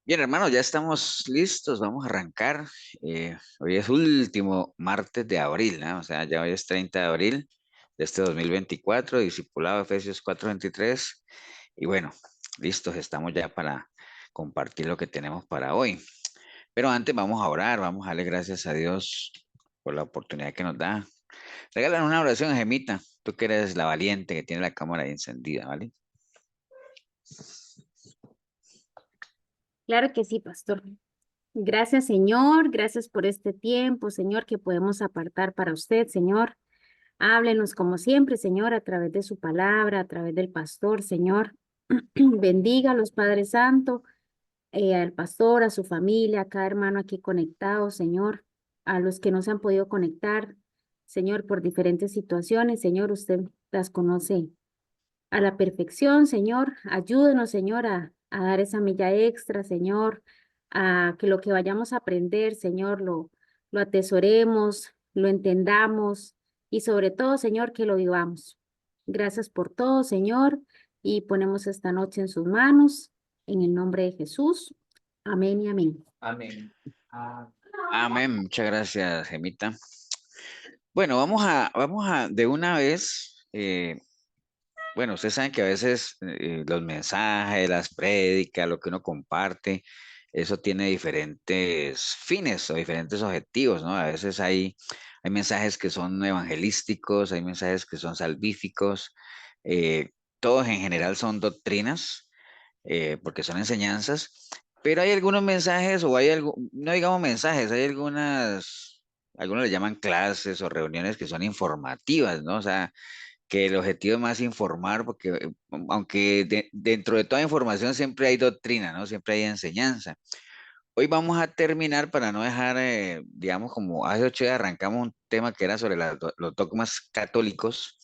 Bien, hermanos, ya estamos listos, vamos a arrancar. Hoy es último martes de abril, ¿no? O sea, ya hoy es 30 de abril de este 2024, discipulado Efesios 4:23. Y bueno, listos estamos ya para compartir lo que tenemos para hoy. Pero antes vamos a orar, vamos a darle gracias a Dios por la oportunidad que nos da. Regalan una oración, Gemita, tú que eres la valiente que tiene la cámara ahí encendida, ¿vale? Claro que sí, pastor. Gracias, Señor. Gracias por este tiempo, Señor, que podemos apartar para usted, Señor. Háblenos como siempre, Señor, a través de su palabra, a través del pastor, Señor. Bendiga a los Padres Santos, al pastor, a su familia, a cada hermano aquí conectado, Señor. A los que no se han podido conectar, Señor, por diferentes situaciones, Señor, usted las conoce a la perfección, Señor. Ayúdenos, Señor, a dar esa milla extra, Señor, a que lo que vayamos a aprender, Señor, lo atesoremos, lo entendamos y sobre todo, Señor, que lo vivamos. Gracias por todo, Señor, y ponemos esta noche en sus manos, en el nombre de Jesús. Amén y amén. Amén. Ah, Amén, muchas gracias, Gemita. Bueno, vamos a de una vez, bueno, ustedes saben que a veces los mensajes, las prédicas, lo que uno comparte, eso tiene diferentes fines o diferentes objetivos, ¿no? A veces hay mensajes que son evangelísticos, hay mensajes que son salvíficos, eh, todos en general son doctrinas, porque son enseñanzas, pero hay algunos mensajes o hay algo, no digamos mensajes, hay algunos le llaman clases o reuniones que son informativas, ¿no? O sea, que el objetivo es más informar, porque aunque dentro de toda información siempre hay doctrina, ¿no? Siempre hay enseñanza. Hoy vamos a terminar para no dejar, digamos, como hace 8 días arrancamos un tema que era sobre los dogmas católicos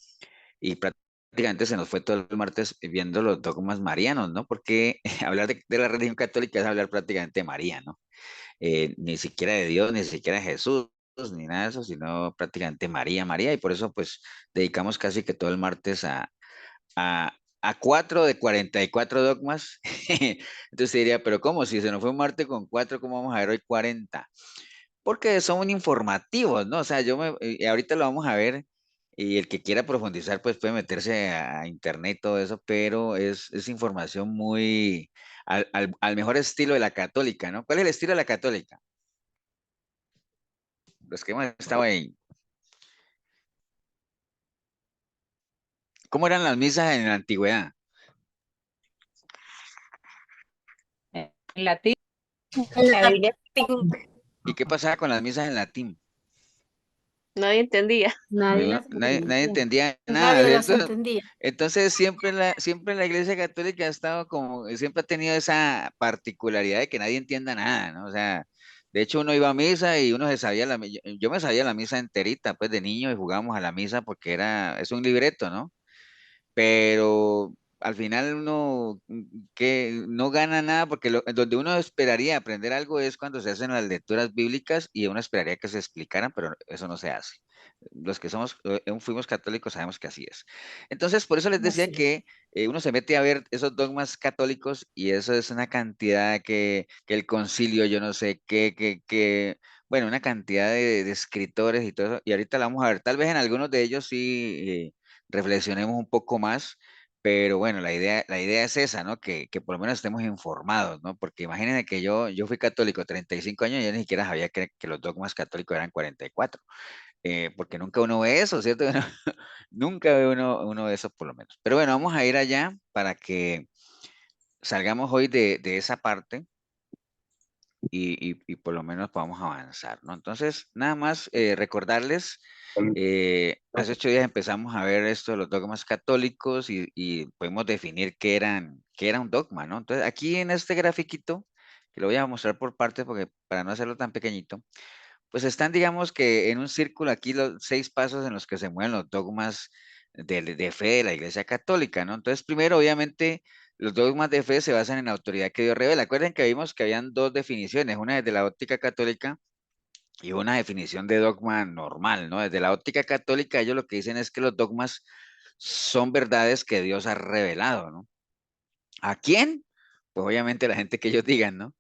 y prácticamente se nos fue todo el martes viendo los dogmas marianos, ¿no? Porque hablar de la religión católica es hablar prácticamente de María, ¿no? Ni siquiera de Dios, ni siquiera de Jesús, ni nada de eso, sino prácticamente María, María, y por eso pues dedicamos casi que todo el martes a 4 de 44 dogmas. Entonces diría, pero ¿cómo? Si se nos fue un martes con 4, ¿cómo vamos a ver hoy 40? Porque son informativos, ¿no? O sea, ahorita lo vamos a ver y el que quiera profundizar pues puede meterse a internet y todo eso, pero es información muy al mejor estilo de la católica, ¿no? ¿Cuál es el estilo de la católica? Los que hemos estado ahí. ¿Cómo eran las misas en la antigüedad? En latín, en la Biblia en latín, ¿Y qué pasaba con las misas en latín? nadie entendía. Nadie las Nadie entendía. entendía nada, Nadie las ¿cierto? entendía. Entonces siempre la Iglesia Católica ha estado como, siempre ha tenido esa particularidad de que nadie entienda nada, ¿no? O sea, de hecho uno iba a misa y uno se sabía yo me sabía la misa enterita, pues de niño y jugábamos a la misa porque es un libreto, ¿no? Pero al final uno que no gana nada porque donde uno esperaría aprender algo es cuando se hacen las lecturas bíblicas y uno esperaría que se explicaran, pero eso no se hace. Los que fuimos católicos sabemos que así es. Entonces, por eso les decía Así. que uno se mete a ver esos dogmas católicos y eso es una cantidad que el concilio, yo no sé bueno, una cantidad de escritores y todo eso. Y ahorita la vamos a ver. Tal vez en algunos de ellos sí reflexionemos un poco más, pero bueno, la idea es esa, ¿no? Que por lo menos estemos informados, ¿no? Porque imagínense que yo fui católico 35 años y yo ni siquiera sabía que los dogmas católicos eran 44, porque nunca uno ve eso, ¿cierto? Nunca ve uno de esos por lo menos. Pero bueno, vamos a ir allá para que salgamos hoy de esa parte y por lo menos podamos avanzar, ¿no? Entonces, nada más recordarles, hace 8 días empezamos a ver esto de los dogmas católicos y podemos definir qué era un dogma, ¿no? Entonces, aquí en este grafiquito, que lo voy a mostrar por partes porque para no hacerlo tan pequeñito, pues están, digamos que en un círculo aquí los 6 pasos en los que se mueven los dogmas de fe de la Iglesia Católica, ¿no? Entonces, primero, obviamente, los dogmas de fe se basan en la autoridad que Dios revela. Acuerden que vimos que habían dos definiciones, una desde la óptica católica y una definición de dogma normal, ¿no? Desde la óptica católica, ellos lo que dicen es que los dogmas son verdades que Dios ha revelado, ¿no? ¿A quién? Pues obviamente la gente que ellos digan, ¿no?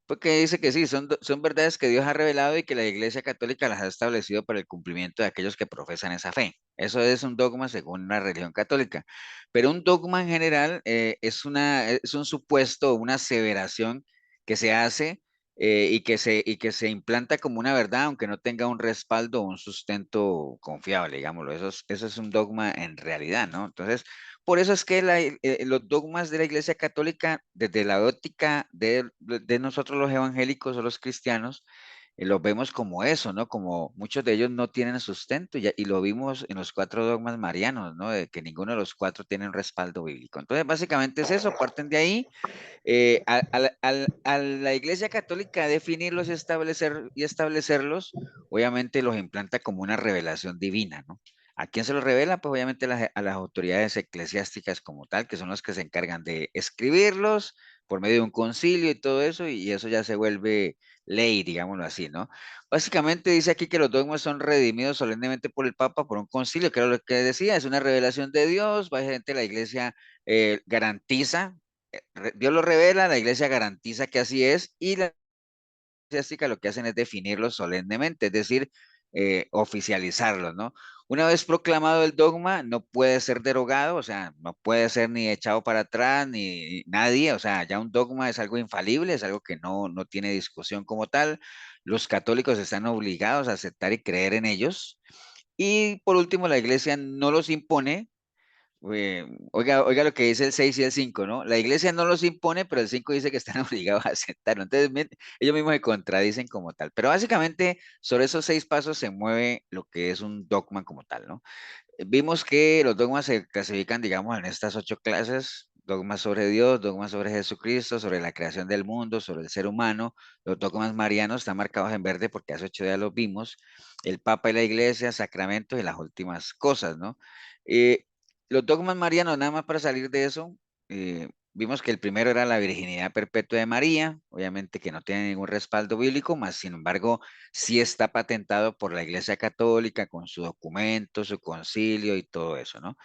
Porque dice que sí, son verdades que Dios ha revelado y que la Iglesia Católica las ha establecido para el cumplimiento de aquellos que profesan esa fe. Eso es un dogma según la religión católica. Pero un dogma en general es un supuesto, una aseveración que se hace y que se implanta como una verdad, aunque no tenga un respaldo o un sustento confiable, digámoslo. Eso es un dogma en realidad, ¿no? Entonces, por eso es que los dogmas de la Iglesia Católica, desde la óptica de nosotros los evangélicos o los cristianos, los vemos como eso, ¿no? Como muchos de ellos no tienen sustento y lo vimos en los cuatro dogmas marianos, ¿no? De que ninguno de los cuatro tiene un respaldo bíblico. Entonces, básicamente es eso, parten de ahí. A la Iglesia Católica definirlos y establecerlos, obviamente los implanta como una revelación divina, ¿no? ¿A quién se los revela? Pues obviamente a las autoridades eclesiásticas como tal, que son los que se encargan de escribirlos por medio de un concilio y todo eso, y eso ya se vuelve ley, digámoslo así, ¿no? Básicamente dice aquí que los dogmas son redimidos solemnemente por el Papa, por un concilio, que era lo que decía, es una revelación de Dios, básicamente la Iglesia garantiza, Dios lo revela, la Iglesia garantiza que así es, y la eclesiástica lo que hacen es definirlos solemnemente, es decir, oficializarlos, ¿no? Una vez proclamado el dogma, no puede ser derogado, o sea, no puede ser ni echado para atrás, ni nadie, o sea, ya un dogma es algo infalible, es algo que no tiene discusión como tal. Los católicos están obligados a aceptar y creer en ellos. Y por último, la iglesia no los impone. Oiga lo que dice el 6 y el 5, ¿no? La iglesia no los impone, pero el 5 dice que están obligados a aceptarlo. Entonces, ellos mismos se contradicen como tal. Pero básicamente, sobre esos 6 pasos se mueve lo que es un dogma como tal, ¿no? Vimos que los dogmas se clasifican, digamos, en estas 8 clases: dogmas sobre Dios, dogmas sobre Jesucristo, sobre la creación del mundo, sobre el ser humano. Los dogmas marianos están marcados en verde porque hace 8 días los vimos: el Papa y la Iglesia, sacramentos y las últimas cosas, ¿no? Eh, los dogmas marianos, nada más para salir de eso, vimos que el primero era la virginidad perpetua de María, obviamente que no tiene ningún respaldo bíblico, más sin embargo sí está patentado por la Iglesia Católica con su documento, su concilio y todo eso, ¿no?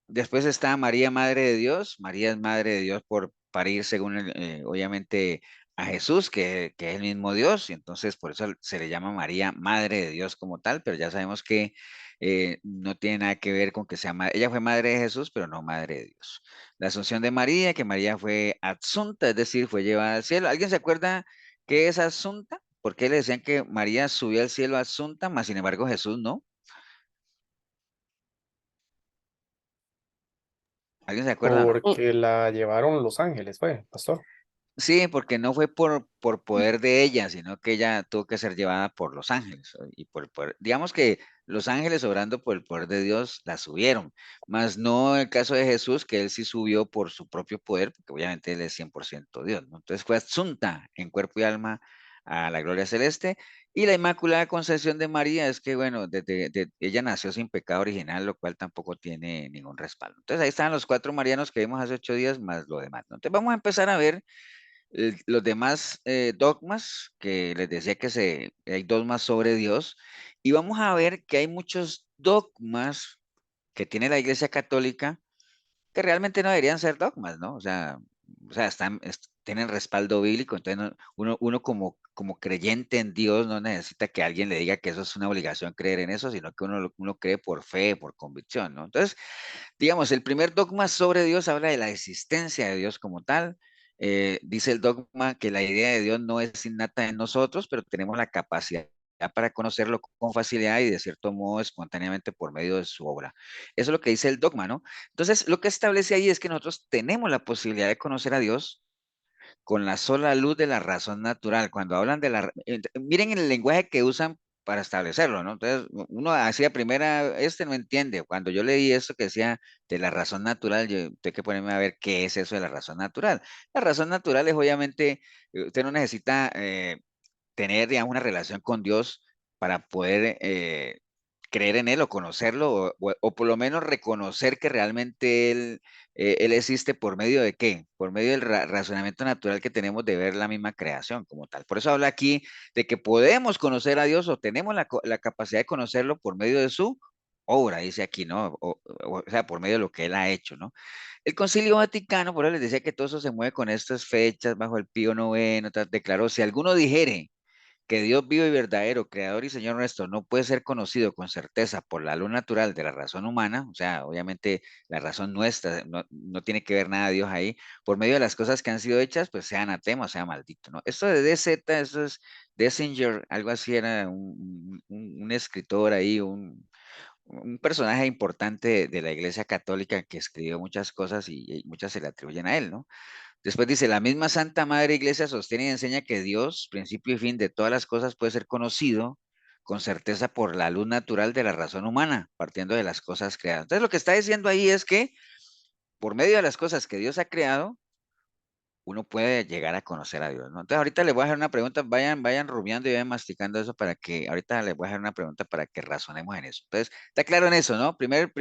Después está María, Madre de Dios. María es Madre de Dios por parir, según obviamente a Jesús, que es el mismo Dios, y entonces por eso se le llama María, Madre de Dios como tal, pero ya sabemos que no tiene nada que ver con que sea madre. Ella fue Madre de Jesús, pero no Madre de Dios. La Asunción de María, que María fue adsunta, es decir, fue llevada al cielo. ¿Alguien se acuerda qué es adsunta? ¿Por qué le decían que María subió al cielo adsunta, mas sin embargo Jesús no? ¿Alguien se acuerda o no? Porque la llevaron Los Ángeles, fue, pastor. Sí, porque no fue por poder de ella, sino que ella tuvo que ser llevada por los ángeles. Y por el poder, digamos que los ángeles obrando por el poder de Dios la subieron, mas no el caso de Jesús, que él sí subió por su propio poder, porque obviamente él es 100% Dios, ¿no? Entonces fue asunta en cuerpo y alma a la gloria celeste. Y la Inmaculada Concepción de María es que, bueno, ella nació sin pecado original, lo cual tampoco tiene ningún respaldo. Entonces ahí están los 4 marianos que vimos hace 8 días, más lo demás, ¿no? Entonces vamos a empezar a ver los demás dogmas, que les decía que hay dogmas sobre Dios, y vamos a ver que hay muchos dogmas que tiene la Iglesia Católica que realmente no deberían ser dogmas, ¿no? O sea tienen respaldo bíblico, entonces uno como creyente en Dios no necesita que alguien le diga que eso es una obligación creer en eso, sino que uno cree por fe, por convicción, ¿no? Entonces, digamos, el primer dogma sobre Dios habla de la existencia de Dios como tal. Dice el dogma que la idea de Dios no es innata en nosotros, pero tenemos la capacidad para conocerlo con facilidad y de cierto modo espontáneamente por medio de su obra. Eso es lo que dice el dogma, ¿no? Entonces, lo que establece ahí es que nosotros tenemos la posibilidad de conocer a Dios con la sola luz de la razón natural. Cuando hablan de miren el lenguaje que usan para establecerlo, ¿no? Entonces, uno así a primera, no entiende. Cuando yo leí esto que decía de la razón natural, yo tengo que ponerme a ver qué es eso de la razón natural. La razón natural es obviamente, usted no necesita tener, digamos, una relación con Dios para poder creer en Él o conocerlo, o por lo menos reconocer que realmente Él existe por medio de qué, por medio del razonamiento natural que tenemos de ver la misma creación como tal. Por eso habla aquí de que podemos conocer a Dios o tenemos la capacidad de conocerlo por medio de su obra, dice aquí, ¿no? O sea, por medio de lo que él ha hecho, ¿no? El Concilio Vaticano, por eso les decía que todo eso se mueve con estas fechas, bajo el Pío IX, declaró, si alguno dijere que Dios vivo y verdadero, creador y Señor nuestro, no puede ser conocido con certeza por la luz natural de la razón humana, o sea, obviamente la razón nuestra, no tiene que ver nada Dios ahí, por medio de las cosas que han sido hechas, pues sea anatema, o sea maldito, ¿no? Esto de DZ, eso es Dessinger, algo así era un escritor ahí, un personaje importante de la Iglesia Católica que escribió muchas cosas y muchas se le atribuyen a él, ¿no? Después dice, la misma Santa Madre Iglesia sostiene y enseña que Dios, principio y fin de todas las cosas, puede ser conocido con certeza por la luz natural de la razón humana, partiendo de las cosas creadas. Entonces lo que está diciendo ahí es que por medio de las cosas que Dios ha creado, uno puede llegar a conocer a Dios, ¿no? Entonces ahorita les voy a hacer una pregunta, vayan rumiando y vayan masticando eso para que, ahorita les voy a hacer una pregunta para que razonemos en eso. Entonces, está claro en eso, ¿no? Primer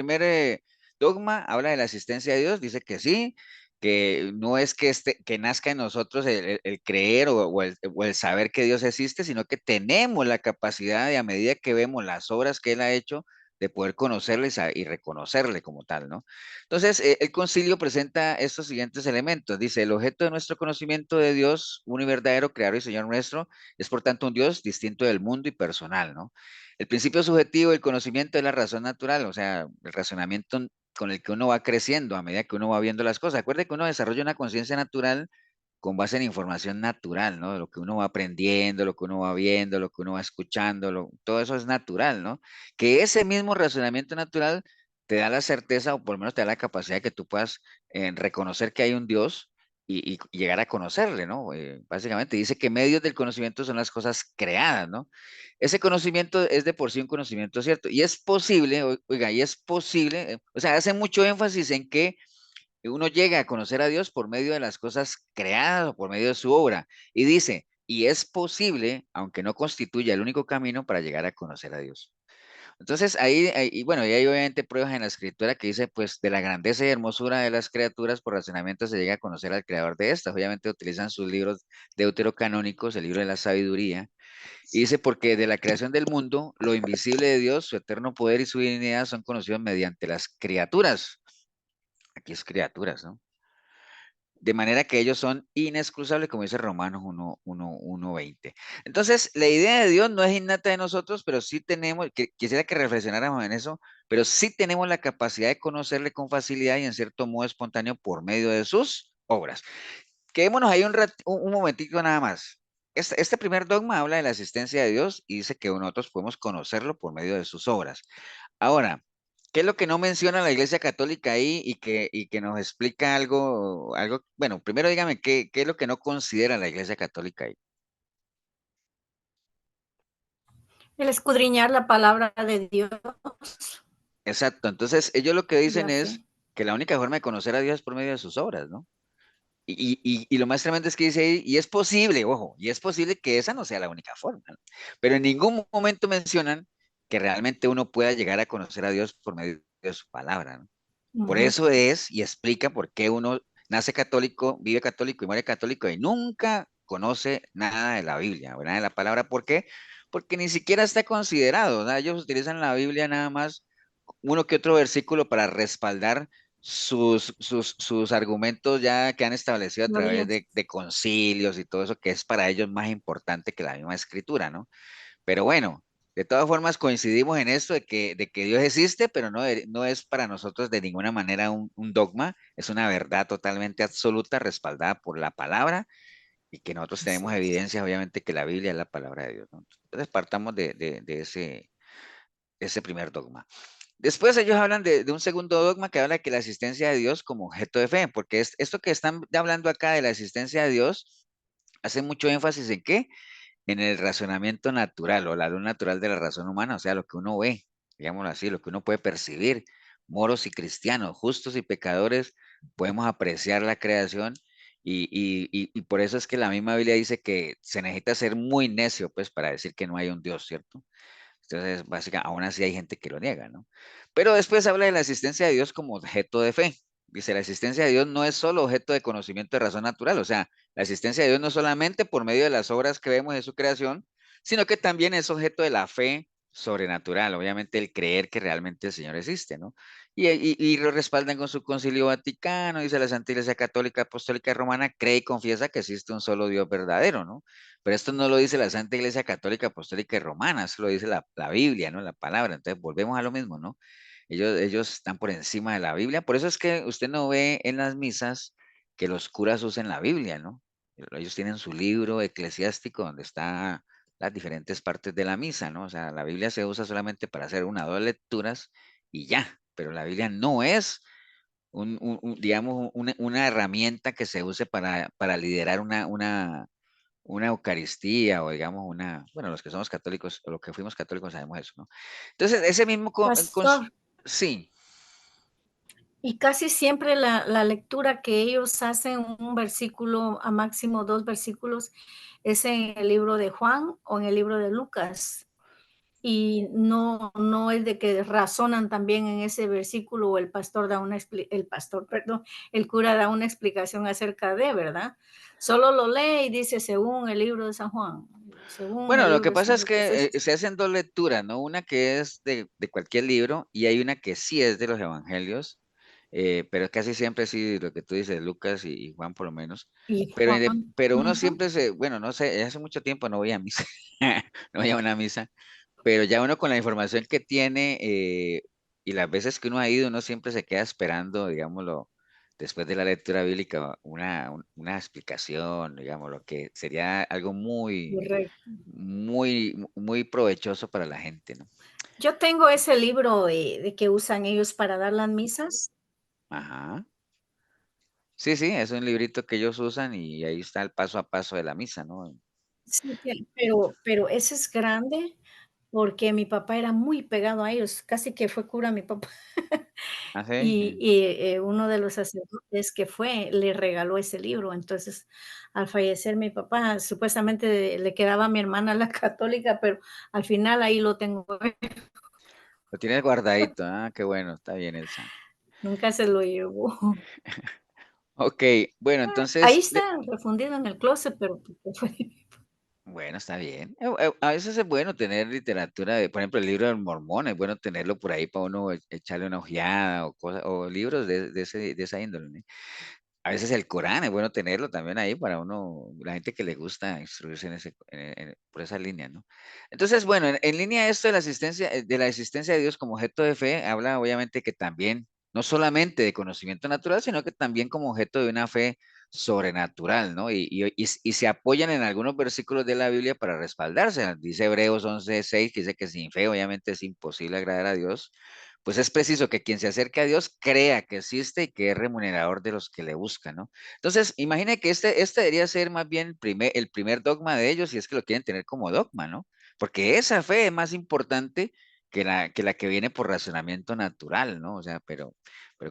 dogma habla de la asistencia de Dios, dice que sí, que no es que, que nazca en nosotros el creer o el saber que Dios existe, sino que tenemos la capacidad de, a medida que vemos las obras que Él ha hecho, de poder conocerle y reconocerle como tal, ¿no? Entonces, el concilio presenta estos siguientes elementos. Dice, el objeto de nuestro conocimiento de Dios, uno y verdadero, creador y Señor nuestro, es por tanto un Dios distinto del mundo y personal, ¿no? El principio subjetivo del conocimiento es la razón natural, o sea, el razonamiento con el que uno va creciendo a medida que uno va viendo las cosas. Acuerde que uno desarrolla una conciencia natural con base en información natural, ¿no? Lo que uno va aprendiendo, lo que uno va viendo, lo que uno va escuchando, todo eso es natural, ¿no? Que ese mismo razonamiento natural te da la certeza o por lo menos te da la capacidad de que tú puedas reconocer que hay un Dios y llegar a conocerle, ¿no? Básicamente dice que medios del conocimiento son las cosas creadas, ¿no? Ese conocimiento es de por sí un conocimiento cierto y es posible, oiga, y es posible, o sea, hace mucho énfasis en que uno llega a conocer a Dios por medio de las cosas creadas o por medio de su obra. Y dice, y es posible, aunque no constituya el único camino para llegar a conocer a Dios. Entonces, y bueno, y hay obviamente pruebas en la escritura que dice, pues, de la grandeza y hermosura de las criaturas, por razonamiento se llega a conocer al creador de estas. Obviamente utilizan sus libros deuterocanónicos, el libro de la sabiduría, y dice, porque de la creación del mundo, lo invisible de Dios, su eterno poder y su divinidad son conocidos mediante las criaturas. Aquí es criaturas, ¿no? De manera que ellos son inexcusables, como dice Romanos 1:20. Entonces, la idea de Dios no es innata de nosotros, pero sí tenemos, quisiera que reflexionáramos en eso, pero sí tenemos la capacidad de conocerle con facilidad y en cierto modo espontáneo por medio de sus obras. Quedémonos ahí un momentito nada más. Este primer dogma habla de la existencia de Dios y dice que nosotros podemos conocerlo por medio de sus obras. Ahora, ¿qué es lo que no menciona la Iglesia Católica ahí y que nos explica algo? Bueno, primero dígame, ¿qué es lo que no considera la Iglesia Católica ahí? El escudriñar la palabra de Dios, Exacto, entonces ellos lo que dicen yo es sé. que la única forma de conocer a Dios es por medio de sus obras, ¿no? Y lo más tremendo es que dice ahí, y es posible, ojo, y es posible que esa no sea la única forma, ¿no? Pero en ningún momento mencionan que realmente uno pueda llegar a conocer a Dios por medio de su palabra, ¿no? Por Ujú. eso es, y explica por qué uno nace católico, vive católico y muere católico y nunca conoce nada de la Biblia, ¿verdad? De la palabra. ¿Por qué? Porque ni siquiera está considerado, ¿verdad? Ellos utilizan la Biblia nada más uno que otro versículo para respaldar sus argumentos ya que han establecido a través Teorías. de concilios y todo eso, que es para ellos más importante que la misma escritura, ¿no? Pero bueno, de todas formas coincidimos en esto de que Dios existe, pero no es para nosotros de ninguna manera un dogma, es una verdad totalmente absoluta, respaldada por la palabra y que nosotros Así tenemos es. evidencias, obviamente, que la Biblia es la palabra de Dios, ¿no? Entonces partamos de ese primer dogma. Después ellos hablan de un segundo dogma que habla de que la existencia de Dios como objeto de fe, porque esto que están hablando acá de la existencia de Dios hace mucho énfasis en qué, en el razonamiento natural o la luz natural de la razón humana, o sea, lo que uno ve, digámoslo así, lo que uno puede percibir. Moros y cristianos, justos y pecadores, podemos apreciar la creación y por eso es que la misma Biblia dice que se necesita ser muy necio, pues, para decir que no hay un Dios, ¿cierto? Entonces, básicamente, aún así hay gente que lo niega, ¿no? Pero después habla de la existencia de Dios como objeto de fe. Dice, la existencia de Dios no es solo objeto de conocimiento de razón natural, o sea, la existencia de Dios no solamente por medio de las obras que vemos de su creación, sino que también es objeto de la fe sobrenatural, obviamente el creer que realmente el Señor existe, ¿no? Y lo respaldan con su Concilio Vaticano, dice la Santa Iglesia Católica Apostólica Romana, cree y confiesa que existe un solo Dios verdadero, ¿no? Pero esto no lo dice la Santa Iglesia Católica Apostólica Romana, eso lo dice la Biblia, ¿no? La palabra. Entonces volvemos a lo mismo, ¿no? Ellos están por encima de la Biblia, por eso es que usted no ve en las misas que los curas usen la Biblia, ¿no? Ellos tienen su libro eclesiástico donde está las diferentes partes de la misa, ¿no? O sea, la Biblia se usa solamente para hacer una o dos lecturas y ya, pero la Biblia no es digamos, una herramienta que se use para liderar una Eucaristía o digamos bueno, los que somos católicos o los que fuimos católicos sabemos eso, ¿no? Entonces, ese mismo, Pastor, sí, y casi siempre la lectura que ellos hacen, un versículo, a máximo 2 versículos, es en el libro de Juan o en el libro de Lucas. Y no es de que razonan también en ese versículo o el pastor da el pastor, perdón, el cura da una explicación acerca de, ¿verdad? Solo lo lee y dice según el libro de San Juan, según bueno, el lo libro que de San pasa es Lucas. que se hacen dos lecturas, ¿no? Una que es de cualquier libro y hay una que sí es de los evangelios, pero casi siempre sí, lo que tú dices, Lucas y Juan por lo menos, Y pero, Juan, pero uno ujú. siempre bueno, no sé, hace mucho tiempo no voy a misa, no voy a una misa, pero ya uno con la información que tiene y las veces que uno ha ido, uno siempre se queda esperando, digámoslo, después de la lectura bíblica, una explicación, digamos, lo que sería algo muy, Correcto. muy provechoso para la gente, ¿no? Yo tengo ese libro de que usan ellos para dar las misas. Ajá. Sí, sí, es un librito que ellos usan y ahí está el paso a paso de la misa, ¿no? Sí, pero ese es grande, porque mi papá era muy pegado a ellos, casi que fue cura mi papá. Ah, sí. Uno de los sacerdotes que fue, le regaló ese libro. Entonces, al fallecer mi papá, supuestamente le quedaba a mi hermana la católica, pero al final ahí lo tengo. Lo tienes guardadito, ah, qué bueno, está bien, Elsa. Nunca se lo llevó. Ok, bueno, Ahí entonces, está refundido en el closet, pero pues, fue bueno, está bien. A veces es bueno tener literatura por ejemplo, el libro del Mormón, es bueno tenerlo por ahí para uno echarle una ojeada o cosas, o libros de esa índole, ¿no? A veces el Corán es bueno tenerlo también ahí para uno, la gente que le gusta instruirse por esa línea, ¿no? Entonces, bueno, en línea esto de la existencia de Dios como objeto de fe, habla obviamente que también, no solamente de conocimiento natural, sino que también como objeto de una fe sobrenatural, ¿no? Y se apoyan en algunos versículos de la Biblia para respaldarse. Dice Hebreos 11:6, que dice que sin fe obviamente es imposible agradar a Dios, pues es preciso que quien se acerque a Dios crea que existe y que es remunerador de los que le buscan, ¿no? Entonces, imagine que este debería ser más bien el primer dogma de ellos, si es que lo quieren tener como dogma, ¿no? Porque esa fe es más importante que la que viene por razonamiento natural, ¿no? O sea, pero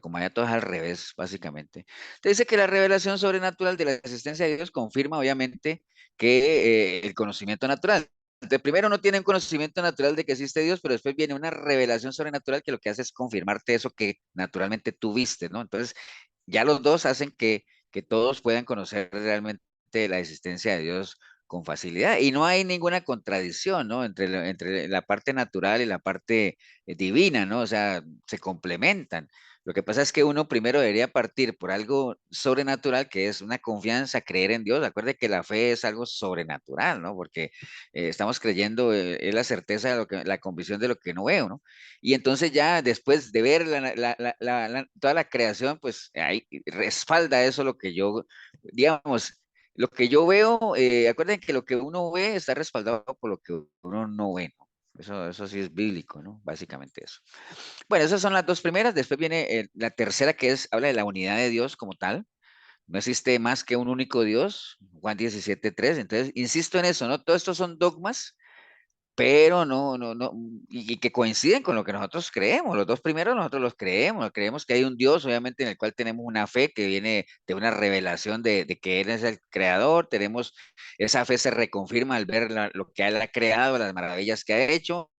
como ya todo es al revés, básicamente. Te dice que la revelación sobrenatural de la existencia de Dios confirma, obviamente, que el conocimiento natural. Entonces, primero no tienen conocimiento natural de que existe Dios, pero después viene una revelación sobrenatural que lo que hace es confirmarte eso que naturalmente tú viste, ¿no? Entonces, ya los dos hacen que todos puedan conocer realmente la existencia de Dios con facilidad. Y no hay ninguna contradicción, ¿no? Entre la parte natural y la parte divina, ¿no? O sea, se complementan. Lo que pasa es que uno primero debería partir por algo sobrenatural, que es una confianza, creer en Dios. Acuerde que la fe es algo sobrenatural, ¿no? Porque estamos creyendo, es la certeza de la convicción de lo que no veo, ¿no? Y entonces ya después de ver toda la creación, pues ahí respalda eso lo que yo, digamos, lo que yo veo, acuérdense que lo que uno ve está respaldado por lo que uno no ve, ¿no? Eso sí es bíblico, ¿no? Básicamente eso. Bueno, esas son las dos primeras. Después viene la tercera habla de la unidad de Dios como tal. No existe más que un único Dios, Juan 17:3. Entonces, insisto en eso, ¿no? Todos estos son dogmas, pero no, y que coinciden con lo que nosotros creemos. Los dos primeros nosotros los creemos que hay un Dios, obviamente, en el cual tenemos una fe que viene de una revelación de que Él es el creador. Esa fe se reconfirma al ver lo que Él ha creado, las maravillas que ha hecho.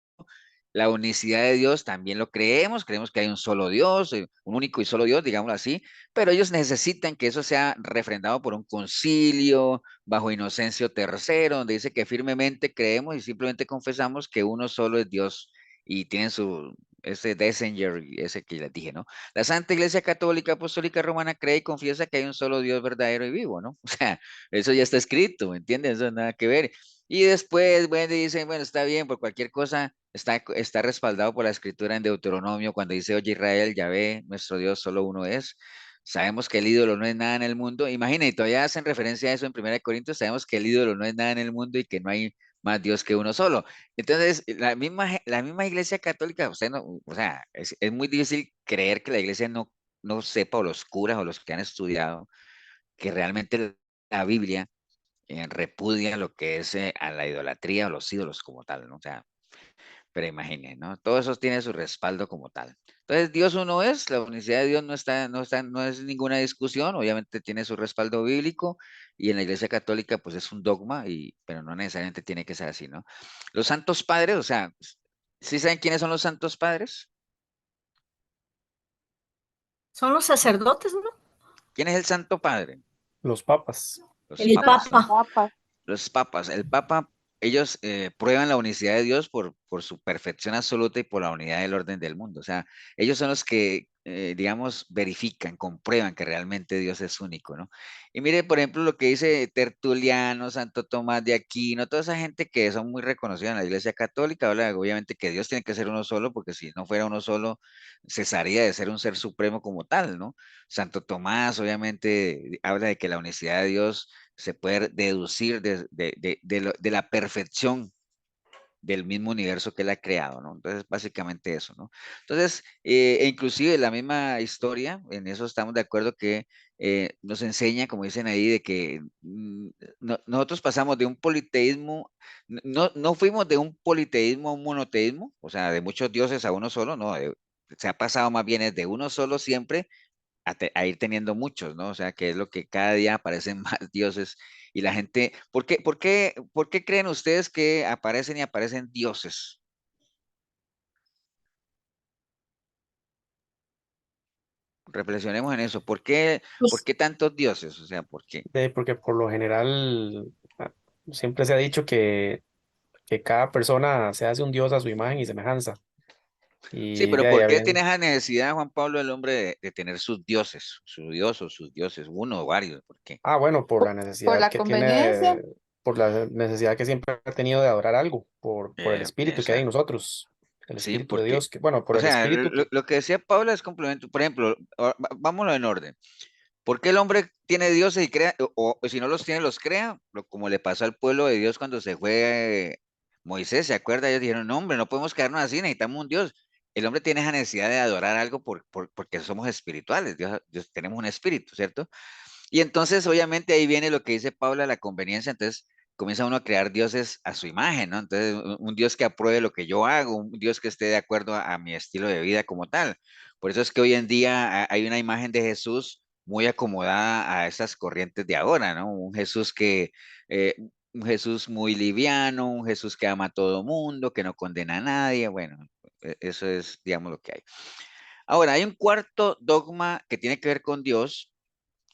La unicidad de Dios también lo creemos, creemos que hay un solo Dios, un único y solo Dios, digámoslo así, pero ellos necesitan que eso sea refrendado por un concilio, bajo Inocencio tercero, donde dice que firmemente creemos y simplemente confesamos que uno solo es Dios y tienen ese Messenger, ese que les dije, ¿no? La Santa Iglesia Católica Apostólica Romana cree y confiesa que hay un solo Dios verdadero y vivo, ¿no? O sea, eso ya está escrito, ¿me entiendes? Eso nada que ver. Y después, bueno, dicen, bueno, está bien, por cualquier cosa, está respaldado por la escritura en Deuteronomio, cuando dice, oye Israel, Yahvé, nuestro Dios solo uno es. Sabemos que el ídolo no es nada en el mundo. Imagínate, todavía hacen referencia a eso en 1 Corintios, sabemos que el ídolo no es nada en el mundo y que no hay más Dios que uno solo. Entonces, la misma Iglesia Católica, usted no, o sea, es muy difícil creer que la Iglesia no sepa, o los curas o los que han estudiado, que realmente la Biblia repudia lo que es a la idolatría o los ídolos como tal, ¿no? O sea, pero imaginen, ¿no? Todo eso tiene su respaldo como tal. Entonces, Dios uno es, la unicidad de Dios no es ninguna discusión, obviamente tiene su respaldo bíblico y en la Iglesia Católica pues es un dogma, pero no necesariamente tiene que ser así, ¿no? Los santos padres, o sea, ¿sí saben quiénes son los santos padres? Son los sacerdotes, ¿no? ¿Quién es el santo padre? Los papas. Los El papas, ¿no? Papa. Papa. Los papas, el papa, ellos prueban la unicidad de Dios por su perfección absoluta y por la unidad del orden del mundo. O sea, ellos son los que, digamos, verifican, comprueban que realmente Dios es único, ¿no? Y mire, por ejemplo, lo que dice Tertuliano, Santo Tomás de Aquino, toda esa gente que son muy reconocida en la Iglesia Católica, habla obviamente que Dios tiene que ser uno solo, porque si no fuera uno solo, cesaría de ser un ser supremo como tal, ¿no? Santo Tomás, obviamente, habla de que la unicidad de Dios se puede deducir de la perfección del mismo universo que él ha creado, ¿no? Entonces, básicamente eso, ¿no? Entonces, inclusive la misma historia, en eso estamos de acuerdo que nos enseña, como dicen ahí, de que nosotros pasamos de un politeísmo, no fuimos de un politeísmo a un monoteísmo, o sea, de muchos dioses a uno solo, no, se ha pasado más bien es de uno solo siempre a ir teniendo muchos, ¿no? O sea, que es lo que cada día aparecen más dioses y la gente, por qué creen ustedes que aparecen y aparecen dioses? Reflexionemos en eso. ¿Por Pues, qué tantos dioses? O sea, ¿por qué? Porque por lo general ah, siempre se ha dicho que cada persona se hace un dios a su imagen y semejanza. Sí, Y pero de ahí ¿por qué habían, tiene esa necesidad, Juan Pablo, el hombre, de tener sus dioses, su dios o sus dioses, uno o varios? ¿Por qué? bueno, por la Por necesidad la que tiene, conveniencia. por la necesidad que siempre ha tenido de adorar algo, por el espíritu que hay en Esa, nosotros, el sí, espíritu de porque, Dios, bueno, por o el sea, espíritu que, lo que decía Pablo es complemento. Por ejemplo, vámonos en orden. ¿Por qué el hombre tiene dioses y crea, o si no los tiene, los crea? Como le pasó al pueblo de Dios cuando se fue Moisés, ¿se acuerda? Ellos dijeron, no, hombre, no podemos quedarnos así, necesitamos un Dios. El hombre tiene esa necesidad de adorar algo porque somos espirituales, Dios, tenemos un espíritu, ¿cierto? Y entonces, obviamente, ahí viene lo que dice Paula, la conveniencia. Entonces, comienza uno a crear dioses a su imagen, ¿no? Entonces, un Dios que apruebe lo que yo hago, un Dios que esté de acuerdo a mi estilo de vida como tal. Por eso es que hoy en día hay una imagen de Jesús muy acomodada a esas corrientes de ahora, ¿no? Eh, un Jesús muy liviano, un Jesús que ama a todo mundo, que no condena a nadie. Bueno, eso es, digamos, lo que hay. Ahora, hay un cuarto dogma que tiene que ver con Dios,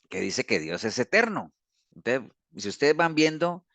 que dice que Dios es eterno. Entonces, si ustedes van viendo,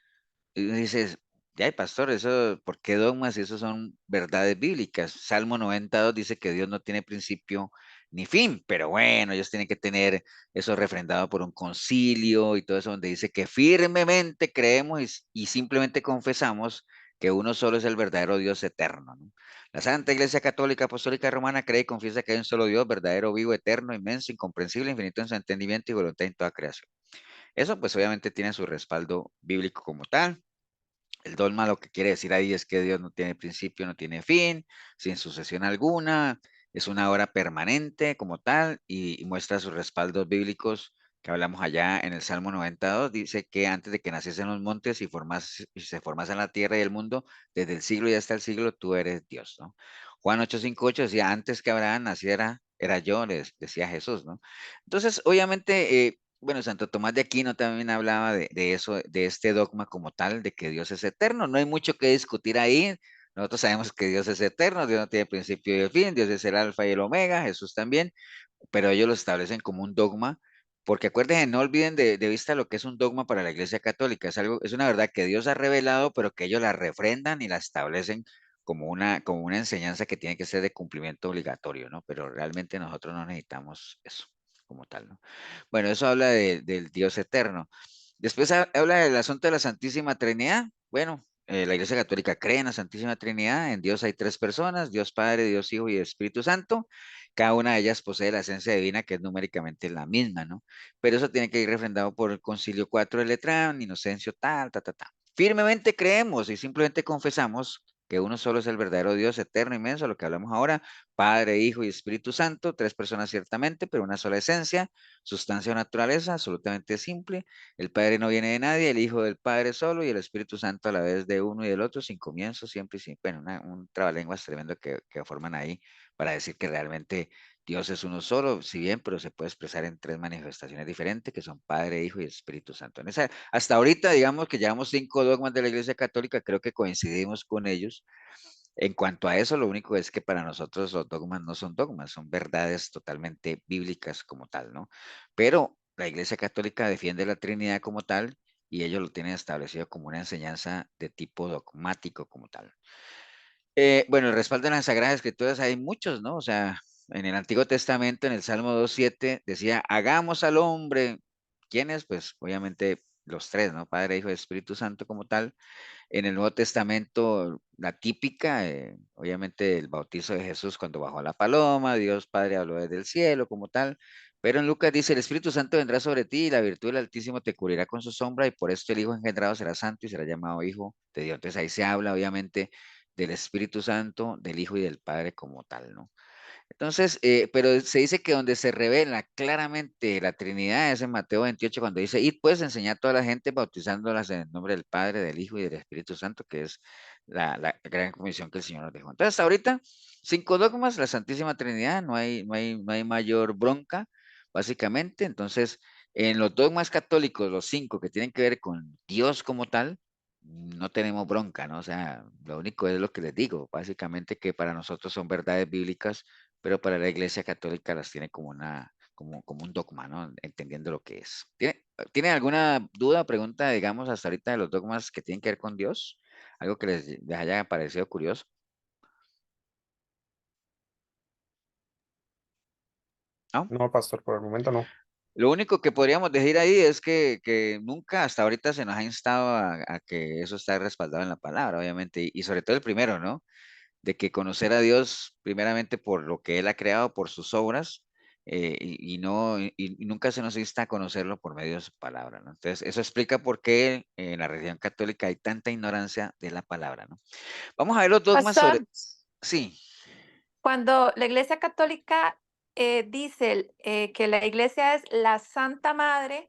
y uno dice, ya, pastor, eso, ¿por qué dogmas? Y eso son verdades bíblicas. Salmo 92 dice que Dios no tiene principio ni fin, pero bueno, ellos tienen que tener eso refrendado por un concilio y todo eso, donde dice que firmemente creemos y simplemente confesamos que uno solo es el verdadero Dios eterno, ¿no? La Santa Iglesia Católica Apostólica Romana cree y confiesa que hay un solo Dios, verdadero, vivo, eterno, inmenso, incomprensible, infinito en su entendimiento y voluntad en toda creación. Eso pues obviamente tiene su respaldo bíblico como tal. El dogma lo que quiere decir ahí es que Dios no tiene principio, no tiene fin, sin sucesión alguna, es una obra permanente como tal y muestra sus respaldos bíblicos que hablamos allá en el Salmo 92. Dice que antes de que naciesen los montes y se formasen la tierra y el mundo, desde el siglo y hasta el siglo, tú eres Dios, ¿no? Juan 8:58 decía, antes que Abraham naciera, era yo, les decía Jesús, ¿no? Entonces, obviamente, bueno, Santo Tomás de Aquino también hablaba de eso, de este dogma como tal, de que Dios es eterno. No hay mucho que discutir ahí. Nosotros sabemos que Dios es eterno, Dios no tiene principio y fin, Dios es el alfa y el omega, Jesús también, pero ellos lo establecen como un dogma, porque acuérdense, no olviden de vista lo que es un dogma para la Iglesia Católica, es algo, es una verdad que Dios ha revelado, pero que ellos la refrendan y la establecen como una enseñanza que tiene que ser de cumplimiento obligatorio, ¿no? Pero realmente nosotros no necesitamos eso como tal, ¿no? Bueno, eso habla del Dios eterno. Después habla del asunto de la Santísima Trinidad. Bueno, la Iglesia Católica cree en la Santísima Trinidad. En Dios hay tres personas, Dios Padre, Dios Hijo y Espíritu Santo. Cada una de ellas posee la esencia divina que es numéricamente la misma, ¿no? Pero eso tiene que ir refrendado por el Concilio 4 de Letrán, Inocencio, tal, ta, ta, ta. Firmemente creemos y simplemente confesamos que uno solo es el verdadero Dios eterno, inmenso, lo que hablamos ahora, Padre, Hijo y Espíritu Santo, tres personas ciertamente, pero una sola esencia, sustancia o naturaleza, absolutamente simple. El Padre no viene de nadie, el Hijo del Padre solo y el Espíritu Santo a la vez de uno y del otro, sin comienzo, siempre y sin, bueno, un trabalenguas tremendo que forman ahí para decir que realmente Dios es uno solo, si bien, pero se puede expresar en tres manifestaciones diferentes, que son Padre, Hijo y Espíritu Santo. Hasta ahorita, digamos que llevamos 5 dogmas de la Iglesia Católica, creo que coincidimos con ellos. En cuanto a eso, lo único es que para nosotros los dogmas no son dogmas, son verdades totalmente bíblicas como tal, ¿no? Pero la Iglesia Católica defiende la Trinidad como tal y ellos lo tienen establecido como una enseñanza de tipo dogmático como tal. Bueno, el respaldo en las Sagradas Escrituras hay muchos, ¿no? O sea, en el Antiguo Testamento, en el Salmo 2:7, decía, hagamos al hombre. ¿Quiénes? Pues obviamente los tres, ¿no? Padre, Hijo y Espíritu Santo como tal. En el Nuevo Testamento, la típica, obviamente el bautizo de Jesús cuando bajó la paloma, Dios Padre habló desde el cielo como tal, pero en Lucas dice, el Espíritu Santo vendrá sobre ti y la virtud del Altísimo te cubrirá con su sombra y por esto el Hijo engendrado será santo y será llamado Hijo de Dios. Entonces ahí se habla obviamente del Espíritu Santo, del Hijo y del Padre como tal, ¿no? Entonces, pero se dice que donde se revela claramente la Trinidad es en Mateo 28, cuando dice, y pues enseñar a toda la gente bautizándolas en el nombre del Padre, del Hijo y del Espíritu Santo, que es la gran comisión que el Señor nos dejó. Entonces, hasta ahorita, 5 dogmas, la Santísima Trinidad, no hay mayor bronca, básicamente. Entonces, en los dogmas católicos, los 5 que tienen que ver con Dios como tal, no tenemos bronca, ¿no? O sea, lo único es lo que les digo, básicamente que para nosotros son verdades bíblicas pero para la Iglesia Católica las tiene como un dogma, ¿no? Entendiendo lo que es. ¿Tiene alguna duda o pregunta, digamos, hasta ahorita de los dogmas que tienen que ver con Dios? Algo que les haya parecido curioso. ¿No? No, pastor, por el momento no. Lo único que podríamos decir ahí es que nunca hasta ahorita se nos ha instado a que eso está respaldado en la palabra, obviamente, y sobre todo el primero, ¿no? De que conocer a Dios primeramente por lo que Él ha creado, por sus obras, y no, y nunca se nos insta a conocerlo por medio de su palabra, ¿no? Entonces, eso explica por qué en la religión católica hay tanta ignorancia de la palabra, ¿no? Vamos a ver los dogmas sobre... Pastor, Sí, cuando la Iglesia Católica dice que la Iglesia es la Santa Madre,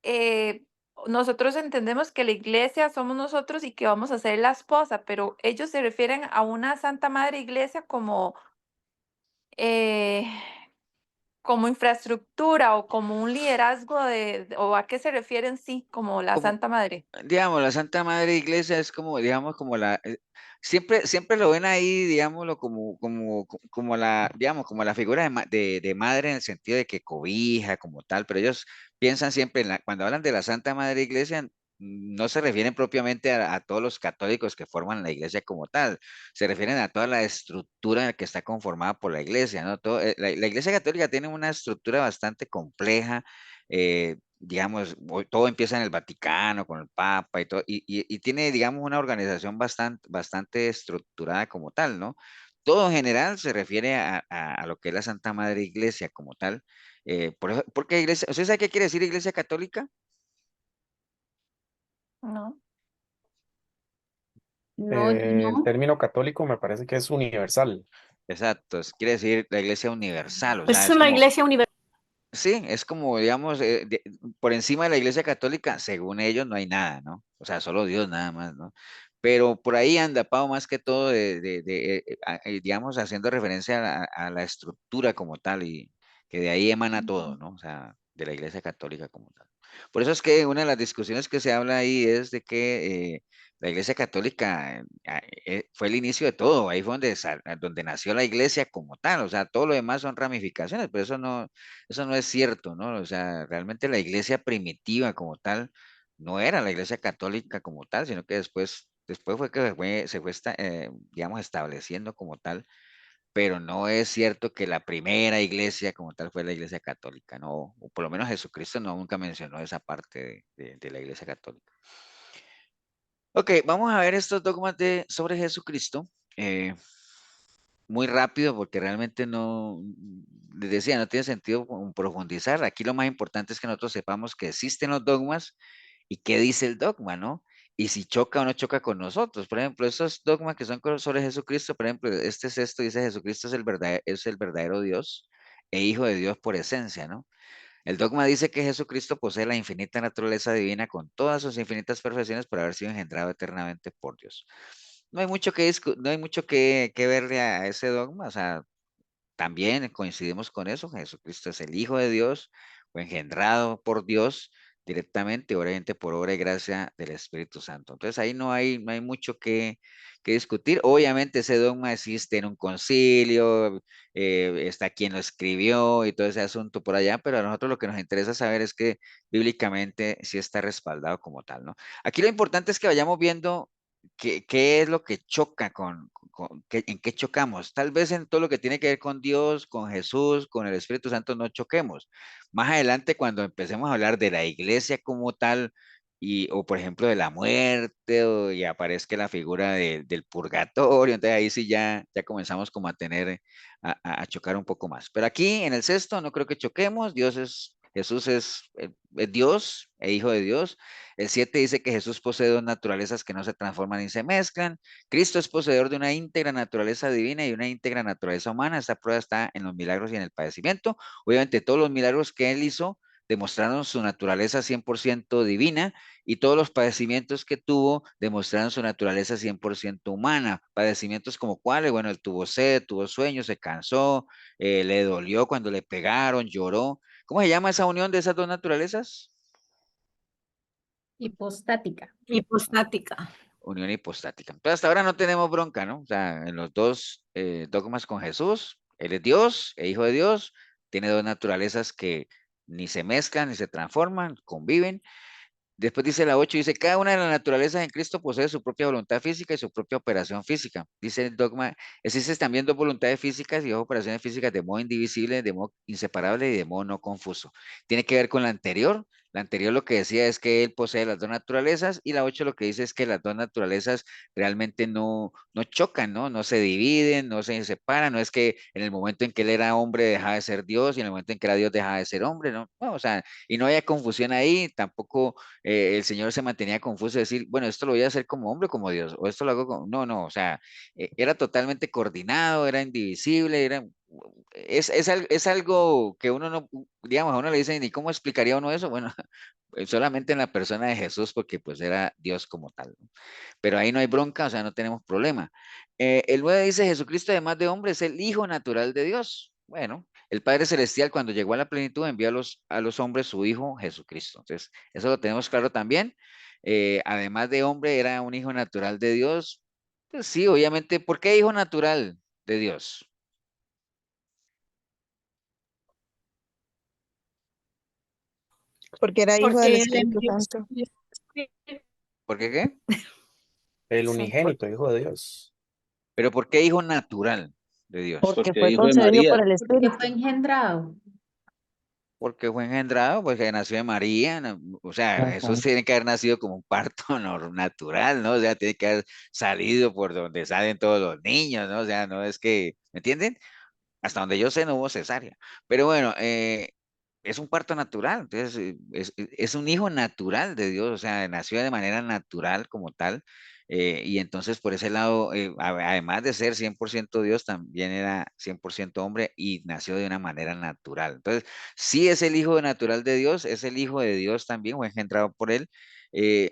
eh, nosotros entendemos que la Iglesia somos nosotros y que vamos a ser la esposa, pero ellos se refieren a una Santa Madre Iglesia eh, como infraestructura o como un liderazgo o a qué se refieren sí, como la como, Santa Madre. digamos, la Santa Madre Iglesia es como, digamos, como siempre lo ven ahí, digámoslo, como la, digamos, como la figura de madre en el sentido de que cobija como tal, pero ellos piensan siempre, cuando hablan de la Santa Madre Iglesia, no se refieren propiamente a todos los católicos que forman la iglesia como tal, se refieren a toda la estructura que está conformada por la iglesia, ¿no? La iglesia católica tiene una estructura bastante compleja, digamos, todo empieza en el Vaticano, con el Papa y todo, y tiene, digamos, una organización bastante estructurada como tal, ¿no? Todo en general se refiere a lo que es la Santa Madre Iglesia como tal. ¿Por qué iglesia? ¿Usted sabe qué quiere decir iglesia católica? ¿No? No, yo El no. término católico me parece que es universal. Exacto, quiere decir la iglesia universal, o sea, Es es una como, iglesia universal. sí, es como, digamos, por encima de la iglesia católica, según ellos, no hay nada, ¿no? O sea, solo Dios nada más, ¿no? Pero por ahí anda, Pau, más que todo, digamos, haciendo referencia a la estructura como tal y que de ahí emana todo, ¿no? O sea, de la iglesia católica como tal. Por eso es que una de las discusiones que se habla ahí es de que la Iglesia Católica fue el inicio de todo, ahí fue donde nació la Iglesia como tal, o sea, todo lo demás son ramificaciones, pero eso no es cierto, ¿no? O sea, realmente la Iglesia primitiva como tal no era la Iglesia Católica como tal, sino que después fue que digamos, estableciendo como tal, pero no es cierto que la primera iglesia como tal fue la iglesia católica, ¿no? O por lo menos Jesucristo no nunca mencionó esa parte de la iglesia católica. Ok, vamos a ver estos dogmas sobre Jesucristo. Muy rápido porque realmente no, les decía, no tiene sentido profundizar. Aquí lo más importante es que nosotros sepamos que existen los dogmas y qué dice el dogma, ¿no? Y si choca o no choca con nosotros. Por ejemplo, esos dogmas que son sobre Jesucristo, por ejemplo, este es esto, dice Jesucristo es el verdadero Dios e Hijo de Dios por esencia, ¿no? El dogma dice que Jesucristo posee la infinita naturaleza divina con todas sus infinitas perfecciones por haber sido engendrado eternamente por Dios. No hay mucho no hay mucho que verle a ese dogma, o sea, también coincidimos con eso. Jesucristo es el Hijo de Dios, fue engendrado por Dios directamente, obviamente por obra y gracia del Espíritu Santo. Entonces ahí no hay mucho que discutir. Obviamente ese dogma existe en un concilio, está quien lo escribió y todo ese asunto por allá, pero a nosotros lo que nos interesa saber es que bíblicamente sí está respaldado como tal, ¿no? Aquí lo importante es que vayamos viendo qué es lo que choca en qué chocamos. Tal vez en todo lo que tiene que ver con Dios, con Jesús, con el Espíritu Santo no choquemos. Más adelante, cuando empecemos a hablar de la iglesia como tal, o por ejemplo de la muerte, y aparezca la figura del purgatorio, entonces ahí sí ya comenzamos como a tener, a chocar un poco más. Pero aquí en el sexto no creo que choquemos. Jesús es Dios, e Hijo de Dios. El 7 dice que Jesús posee dos naturalezas que no se transforman ni se mezclan. Cristo es poseedor de una íntegra naturaleza divina y una íntegra naturaleza humana. Esta prueba está en los milagros y en el padecimiento. Obviamente todos los milagros que él hizo demostraron su naturaleza 100% divina y todos los padecimientos que tuvo demostraron su naturaleza 100% humana. Padecimientos como cuáles, bueno, él tuvo sed, tuvo sueño, se cansó, le dolió cuando le pegaron, lloró. ¿Cómo se llama esa unión de esas dos naturalezas? Hipostática. Hipostática. Unión hipostática. Entonces, hasta ahora no tenemos bronca, ¿no? O sea, en los dos dogmas con Jesús, Él es Dios, e Hijo de Dios, tiene dos naturalezas que ni se mezclan ni se transforman, conviven. Después dice la 8, dice, cada una de las naturalezas en Cristo posee su propia voluntad física y su propia operación física. Dice el dogma, existen también dos voluntades físicas y dos operaciones físicas de modo indivisible, de modo inseparable y de modo no confuso. Tiene que ver con la anterior. La anterior lo que decía es que él posee las dos naturalezas y la 8 lo que dice es que las dos naturalezas realmente no chocan, ¿no? No se dividen, no se separan. No es que en el momento en que él era hombre dejaba de ser Dios y en el momento en que era Dios dejaba de ser hombre, ¿no? No, o sea, y no haya confusión ahí, tampoco el Señor se mantenía confuso de decir, bueno, esto lo voy a hacer como hombre o como Dios, o esto lo hago como... No, no, o sea, era totalmente coordinado, era indivisible, es algo que uno no, digamos, a uno le dicen, ¿y cómo explicaría uno eso? Bueno, solamente en la persona de Jesús, porque pues era Dios como tal, ¿no? Pero ahí no hay bronca, o sea, no tenemos problema. El 9 dice, Jesucristo además de hombre es el Hijo natural de Dios. Bueno, el Padre Celestial cuando llegó a la plenitud envió a los hombres su Hijo Jesucristo. Entonces, eso lo tenemos claro también. Además de hombre, era un hijo natural de Dios. Pues sí, obviamente, ¿por qué hijo natural de Dios? Porque era hijo del Porque él Espíritu envió Santo. su Espíritu ¿Por qué qué? El Santo. unigénito, Hijo de Dios. Pero ¿por qué hijo natural de Dios? Porque Porque fue hijo de concebido por María. el Porque Espíritu. fue engendrado. Porque fue engendrado, pues que nació de María, o sea, Ajá. Jesús tiene que haber nacido como un parto natural, ¿no? O sea, tiene que haber salido por donde salen todos los niños, ¿no? O sea, no es que, ¿me entienden? Hasta donde yo sé no hubo cesárea. Pero bueno, es un parto natural, entonces es un hijo natural de Dios, o sea, nació de manera natural como tal. Y entonces por ese lado, además de ser 100% Dios, también era 100% hombre y nació de una manera natural. Entonces, sí es el hijo natural de Dios, es el hijo de Dios también, fue engendrado por él.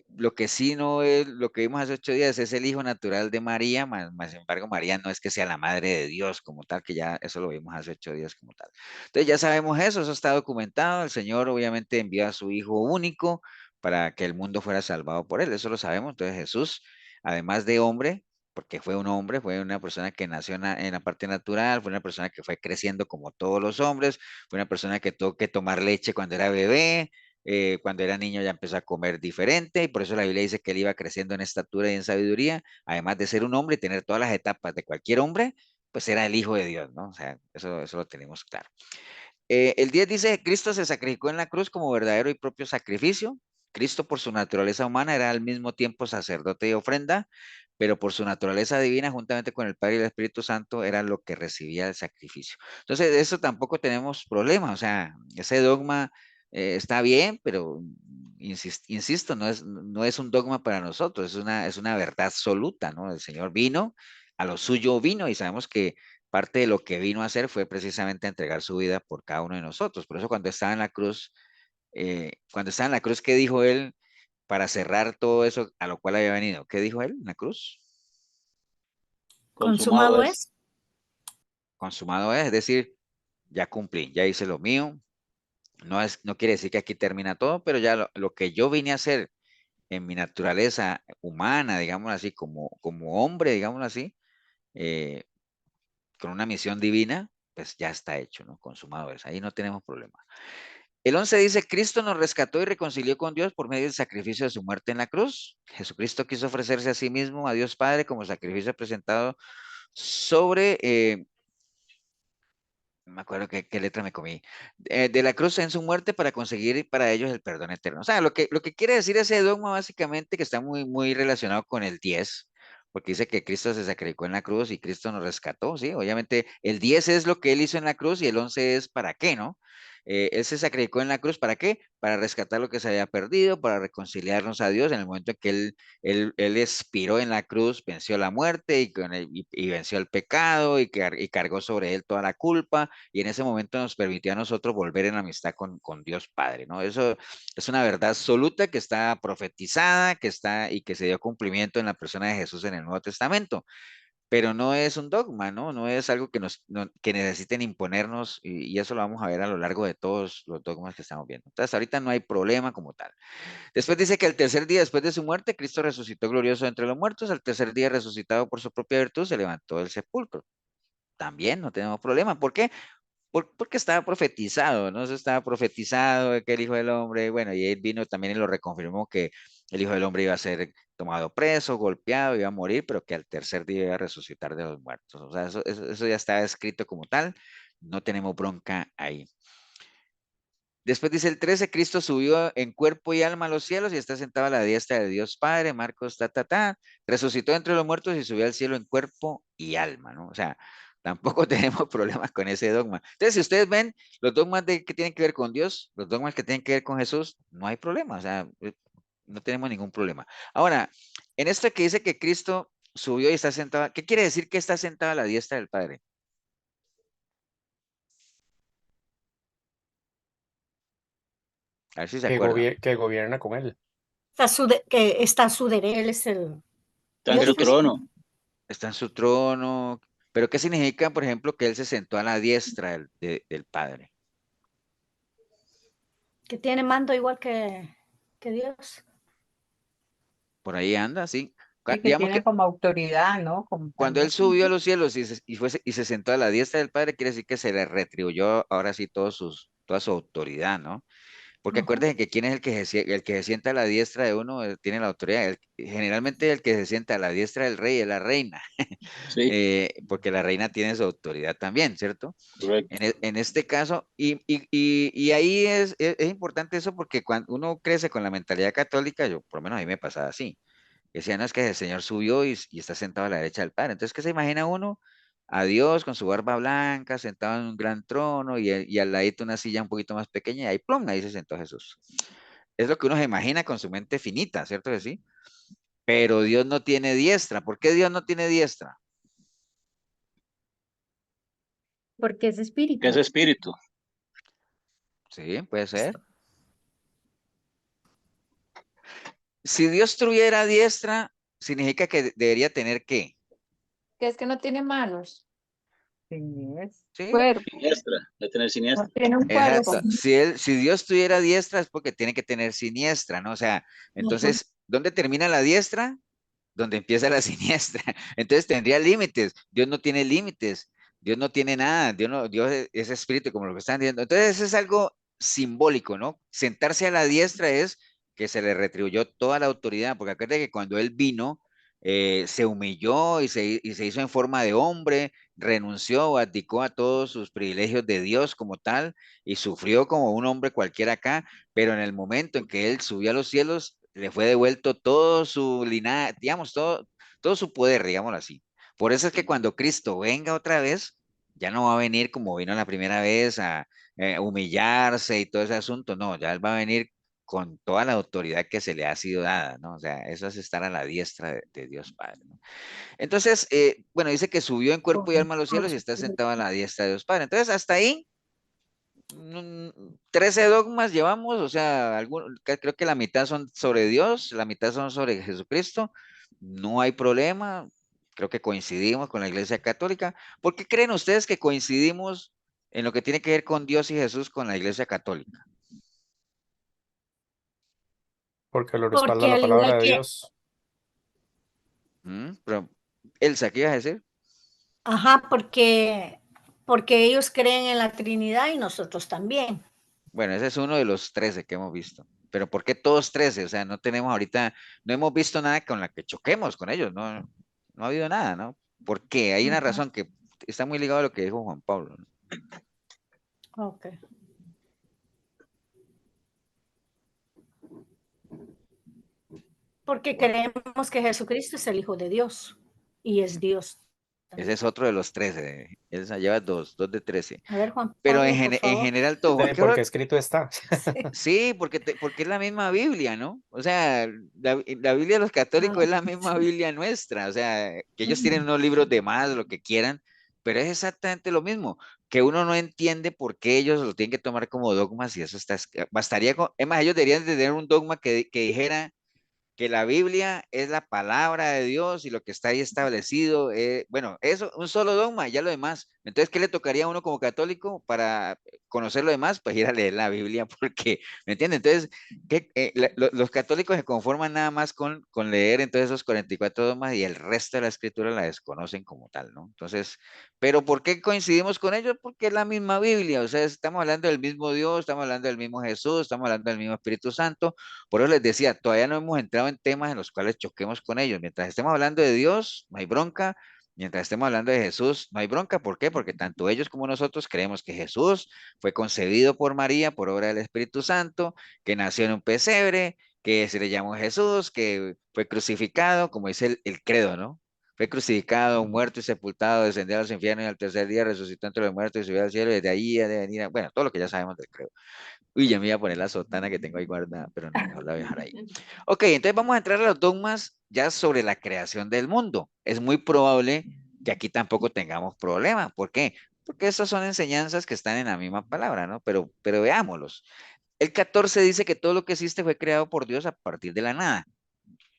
Lo que sí no es, lo que vimos hace 8 días es el hijo natural de María, más sin embargo María no es que sea la madre de Dios como tal, que ya eso lo vimos hace 8 días como tal. Entonces ya sabemos eso está documentado, el Señor obviamente envió a su hijo único para que el mundo fuera salvado por él, eso lo sabemos. Entonces Jesús, además de hombre, porque fue un hombre, fue una persona que nació en la parte natural, fue una persona que fue creciendo como todos los hombres, fue una persona que tuvo que tomar leche cuando era bebé, cuando era niño ya empezó a comer diferente, y por eso la Biblia dice que él iba creciendo en estatura y en sabiduría, además de ser un hombre y tener todas las etapas de cualquier hombre, pues era el Hijo de Dios, ¿no? O sea, eso lo tenemos claro. El 10 dice, Cristo se sacrificó en la cruz como verdadero y propio sacrificio. Cristo por su naturaleza humana era al mismo tiempo sacerdote y ofrenda, pero por su naturaleza divina, juntamente con el Padre y el Espíritu Santo, era lo que recibía el sacrificio. Entonces, de eso tampoco tenemos problema, o sea, ese dogma está bien, pero insisto, no es un dogma para nosotros, es una verdad absoluta, ¿no? El Señor vino, a lo suyo vino, y sabemos que parte de lo que vino a hacer fue precisamente entregar su vida por cada uno de nosotros. Por eso cuando estaba en la cruz, ¿qué dijo él para cerrar todo eso a lo cual había venido? ¿Qué dijo él en la cruz? Consumado es. Consumado es decir, ya cumplí, ya hice lo mío. No quiere decir que aquí termina todo, pero ya lo que yo vine a hacer en mi naturaleza humana, digamos así, como hombre, digamos así, eh, con una misión divina, pues ya está hecho, ¿no? Consumado es. Ahí no tenemos problema. El 11 dice, Cristo nos rescató y reconcilió con Dios por medio del sacrificio de su muerte en la cruz. Jesucristo quiso ofrecerse a sí mismo, a Dios Padre, como sacrificio presentado sobre, no me acuerdo qué letra me comí, de la cruz en su muerte para conseguir para ellos el perdón eterno. O sea, lo que quiere decir ese dogma básicamente, que está muy, muy relacionado con el 10, porque dice que Cristo se sacrificó en la cruz y Cristo nos rescató, ¿sí? Obviamente el 10 es lo que él hizo en la cruz y el 11 es para qué, ¿no? Él se sacrificó en la cruz, ¿para qué? Para rescatar lo que se había perdido, para reconciliarnos a Dios en el momento en que él expiró en la cruz, venció la muerte y venció el pecado y cargó sobre él toda la culpa, y en ese momento nos permitió a nosotros volver en amistad con Dios Padre, ¿no? Eso es una verdad absoluta que está profetizada, y que se dio cumplimiento en la persona de Jesús en el Nuevo Testamento, pero no es un dogma, ¿no? No es algo que necesiten imponernos, y eso lo vamos a ver a lo largo de todos los dogmas que estamos viendo. Entonces, ahorita no hay problema como tal. Después dice que al tercer día después de su muerte, Cristo resucitó glorioso entre los muertos, al tercer día resucitado por su propia virtud, se levantó del sepulcro. También no tenemos problema. ¿Por qué? Porque estaba profetizado, ¿no? Eso estaba profetizado de que el Hijo del Hombre, bueno, y él vino también y lo reconfirmó, que el Hijo del Hombre iba a ser tomado preso, golpeado, iba a morir, pero que al tercer día iba a resucitar de los muertos. O sea, eso ya estaba escrito como tal, no tenemos bronca ahí. Después dice el 13, Cristo subió en cuerpo y alma a los cielos y está sentado a la diestra de Dios Padre, Marcos, resucitó entre los muertos y subió al cielo en cuerpo y alma, ¿no? O sea, tampoco tenemos problemas con ese dogma. Entonces, si ustedes ven los dogmas que tienen que ver con Dios, los dogmas que tienen que ver con Jesús, no hay problema, o sea, no tenemos ningún problema. Ahora, en esto que dice que Cristo subió y está sentado, ¿qué quiere decir que está sentado a la diestra del Padre? A ver si se acuerdan. que gobierna con él. Que está a su derecha. Él es el Está en Dios su trono. Está en su trono, pero ¿qué significa, por ejemplo, que él se sentó a la diestra del Padre? que tiene mando igual que Dios. Por ahí anda, sí. Y que Digamos que tiene como autoridad, ¿no? Como cuando él también. subió a los cielos y se sentó a la diestra del Padre, quiere decir que se le retribuyó ahora sí toda su autoridad, ¿no? Porque Ujú. acuérdense que quién es el que se sienta a la diestra de uno, tiene la autoridad. Generalmente el que se sienta a la diestra del rey es la reina, Sí, porque la reina tiene su autoridad también, ¿cierto? correcto. En este caso, y ahí es importante eso, porque cuando uno crece con la mentalidad católica, yo por lo menos a mí me pasaba así, decía, no, es que el Señor subió y está sentado a la derecha del Padre. Entonces, ¿qué se imagina uno? A Dios con su barba blanca, sentado en un gran trono y al ladito una silla un poquito más pequeña, y ahí plum, ahí se sentó Jesús. Es lo que uno se imagina con su mente finita, ¿cierto que sí? Pero Dios no tiene diestra. ¿Por qué Dios no tiene diestra? Porque es Que es espíritu. espíritu. Sí, puede ser. Si Dios tuviera diestra, significa que debería tener ¿qué? Que es que no tiene manos. ¿Sí? Cuerpo, Siniestra, de tener no siniestra. tiene un cuerpo. Exacto. Si Dios tuviera diestra es porque tiene que tener siniestra, ¿no? O sea, Ajá. entonces, ¿dónde termina la diestra? Donde empieza la siniestra. Entonces tendría límites. Dios no tiene límites. Dios no tiene nada. Dios es espíritu, como lo que están diciendo. Entonces es algo simbólico, ¿no? Sentarse a la diestra es que se le retribuyó toda la autoridad, porque acuérdate que cuando él vino, se humilló y se hizo en forma de hombre, renunció, abdicó a todos sus privilegios de Dios como tal y sufrió como un hombre cualquiera acá, pero en el momento en que él subió a los cielos, le fue devuelto todo su linaje, digamos, todo su poder, digámoslo así. Por eso es que cuando Cristo venga otra vez, ya no va a venir como vino la primera vez a humillarse y todo ese asunto, no, ya él va a venir con toda la autoridad que se le ha sido dada, ¿no? O sea, eso es estar a la diestra de Dios Padre, ¿no? Entonces, bueno, dice que subió en cuerpo y alma a los cielos y está sentado a la diestra de Dios Padre. Entonces, hasta ahí 13 dogmas llevamos, o sea, creo que la mitad son sobre Dios, la mitad son sobre Jesucristo, no hay problema, creo que coincidimos con la Iglesia Católica. ¿Por qué creen ustedes que coincidimos en lo que tiene que ver con Dios y Jesús con la Iglesia Católica? Porque lo respalda Porque la al igual palabra de que, Dios. Pero, Elsa, ¿qué ibas a decir? ajá, porque ellos creen en la Trinidad y nosotros también. Bueno, ese es uno de los 13 que hemos visto. Pero ¿por qué todos 13? O sea, no tenemos ahorita, no hemos visto nada con la que choquemos con ellos, no, no ha habido nada, ¿no? ¿Por qué? Hay una Ujú. razón que está muy ligado a lo que dijo Juan Pablo, ¿no? Ok. Porque Bueno, creemos que Jesucristo es el Hijo de Dios y es Dios ese también. es otro de los 13. Esa lleva dos de 13. A ver, Juan Pero Pablo, por en favor. general todo, Sí, porque escrito está. Sí. sí, porque es la misma Biblia, ¿no? O sea, la Biblia de los católicos Ah, es la misma sí. Biblia nuestra, o sea, que ellos tienen Ujú. unos libros de más, lo que quieran, pero es exactamente lo mismo, que uno no entiende por qué ellos lo tienen que tomar como dogmas y eso está, bastaría con, es más, ellos deberían de tener un dogma que dijera que la Biblia es la palabra de Dios y lo que está ahí establecido, bueno, eso, un solo dogma, ya lo demás. Entonces, ¿qué le tocaría a uno como católico para conocer lo demás? Pues ir a leer la Biblia, porque, ¿me entiende? Entonces, los católicos se conforman nada más con leer entonces esos 44 dogmas y el resto de la escritura la desconocen como tal, ¿no? Entonces, ¿pero por qué coincidimos con ellos? Porque es la misma Biblia, o sea, estamos hablando del mismo Dios, estamos hablando del mismo Jesús, estamos hablando del mismo Espíritu Santo. Por eso les decía, todavía no hemos entrado en temas en los cuales choquemos con ellos. Mientras estemos hablando de Dios, no hay bronca. Mientras estemos hablando de Jesús, no hay bronca. ¿Por qué? Porque tanto ellos como nosotros creemos que Jesús fue concebido por María por obra del Espíritu Santo, que nació en un pesebre, que se le llamó Jesús, que fue crucificado, como dice el credo, ¿no? Fue crucificado, muerto y sepultado, descendió a los infiernos y al tercer día resucitó entre los muertos y subió al cielo y desde ahí ha de venir, bueno, todo lo que ya sabemos del credo. Uy, ya me iba a poner la sotana que tengo ahí guardada, pero no, mejor la voy a dejar ahí. Ok, entonces vamos a entrar a los dogmas ya sobre la creación del mundo. Es muy probable que aquí tampoco tengamos problema. ¿Por qué? Porque estas son enseñanzas que están en la misma palabra, ¿no? Pero veámoslos. El 14 dice que todo lo que existe fue creado por Dios a partir de la nada.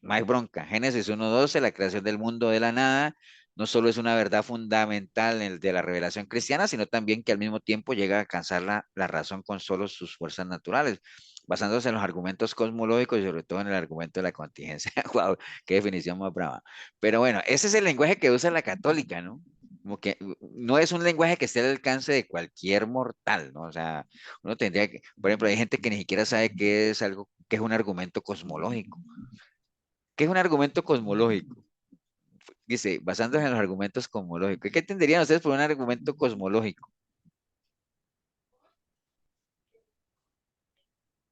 No hay bronca. Génesis 1:12, la creación del mundo de la nada, no solo es una verdad fundamental de la revelación cristiana, sino también que al mismo tiempo llega a alcanzar la razón con solo sus fuerzas naturales, basándose en los argumentos cosmológicos y sobre todo en el argumento de la contingencia. ¡Wow! ¡Qué definición más brava! Pero bueno, ese es el lenguaje que usa la católica, ¿no? Como que no es un lenguaje que esté al alcance de cualquier mortal, ¿no? O sea, uno tendría que, por ejemplo, hay gente que ni siquiera sabe qué es algo, qué es un argumento cosmológico. ¿Qué es un argumento cosmológico? Dice, basándose en los argumentos cosmológicos. ¿Qué entenderían ustedes por un argumento cosmológico?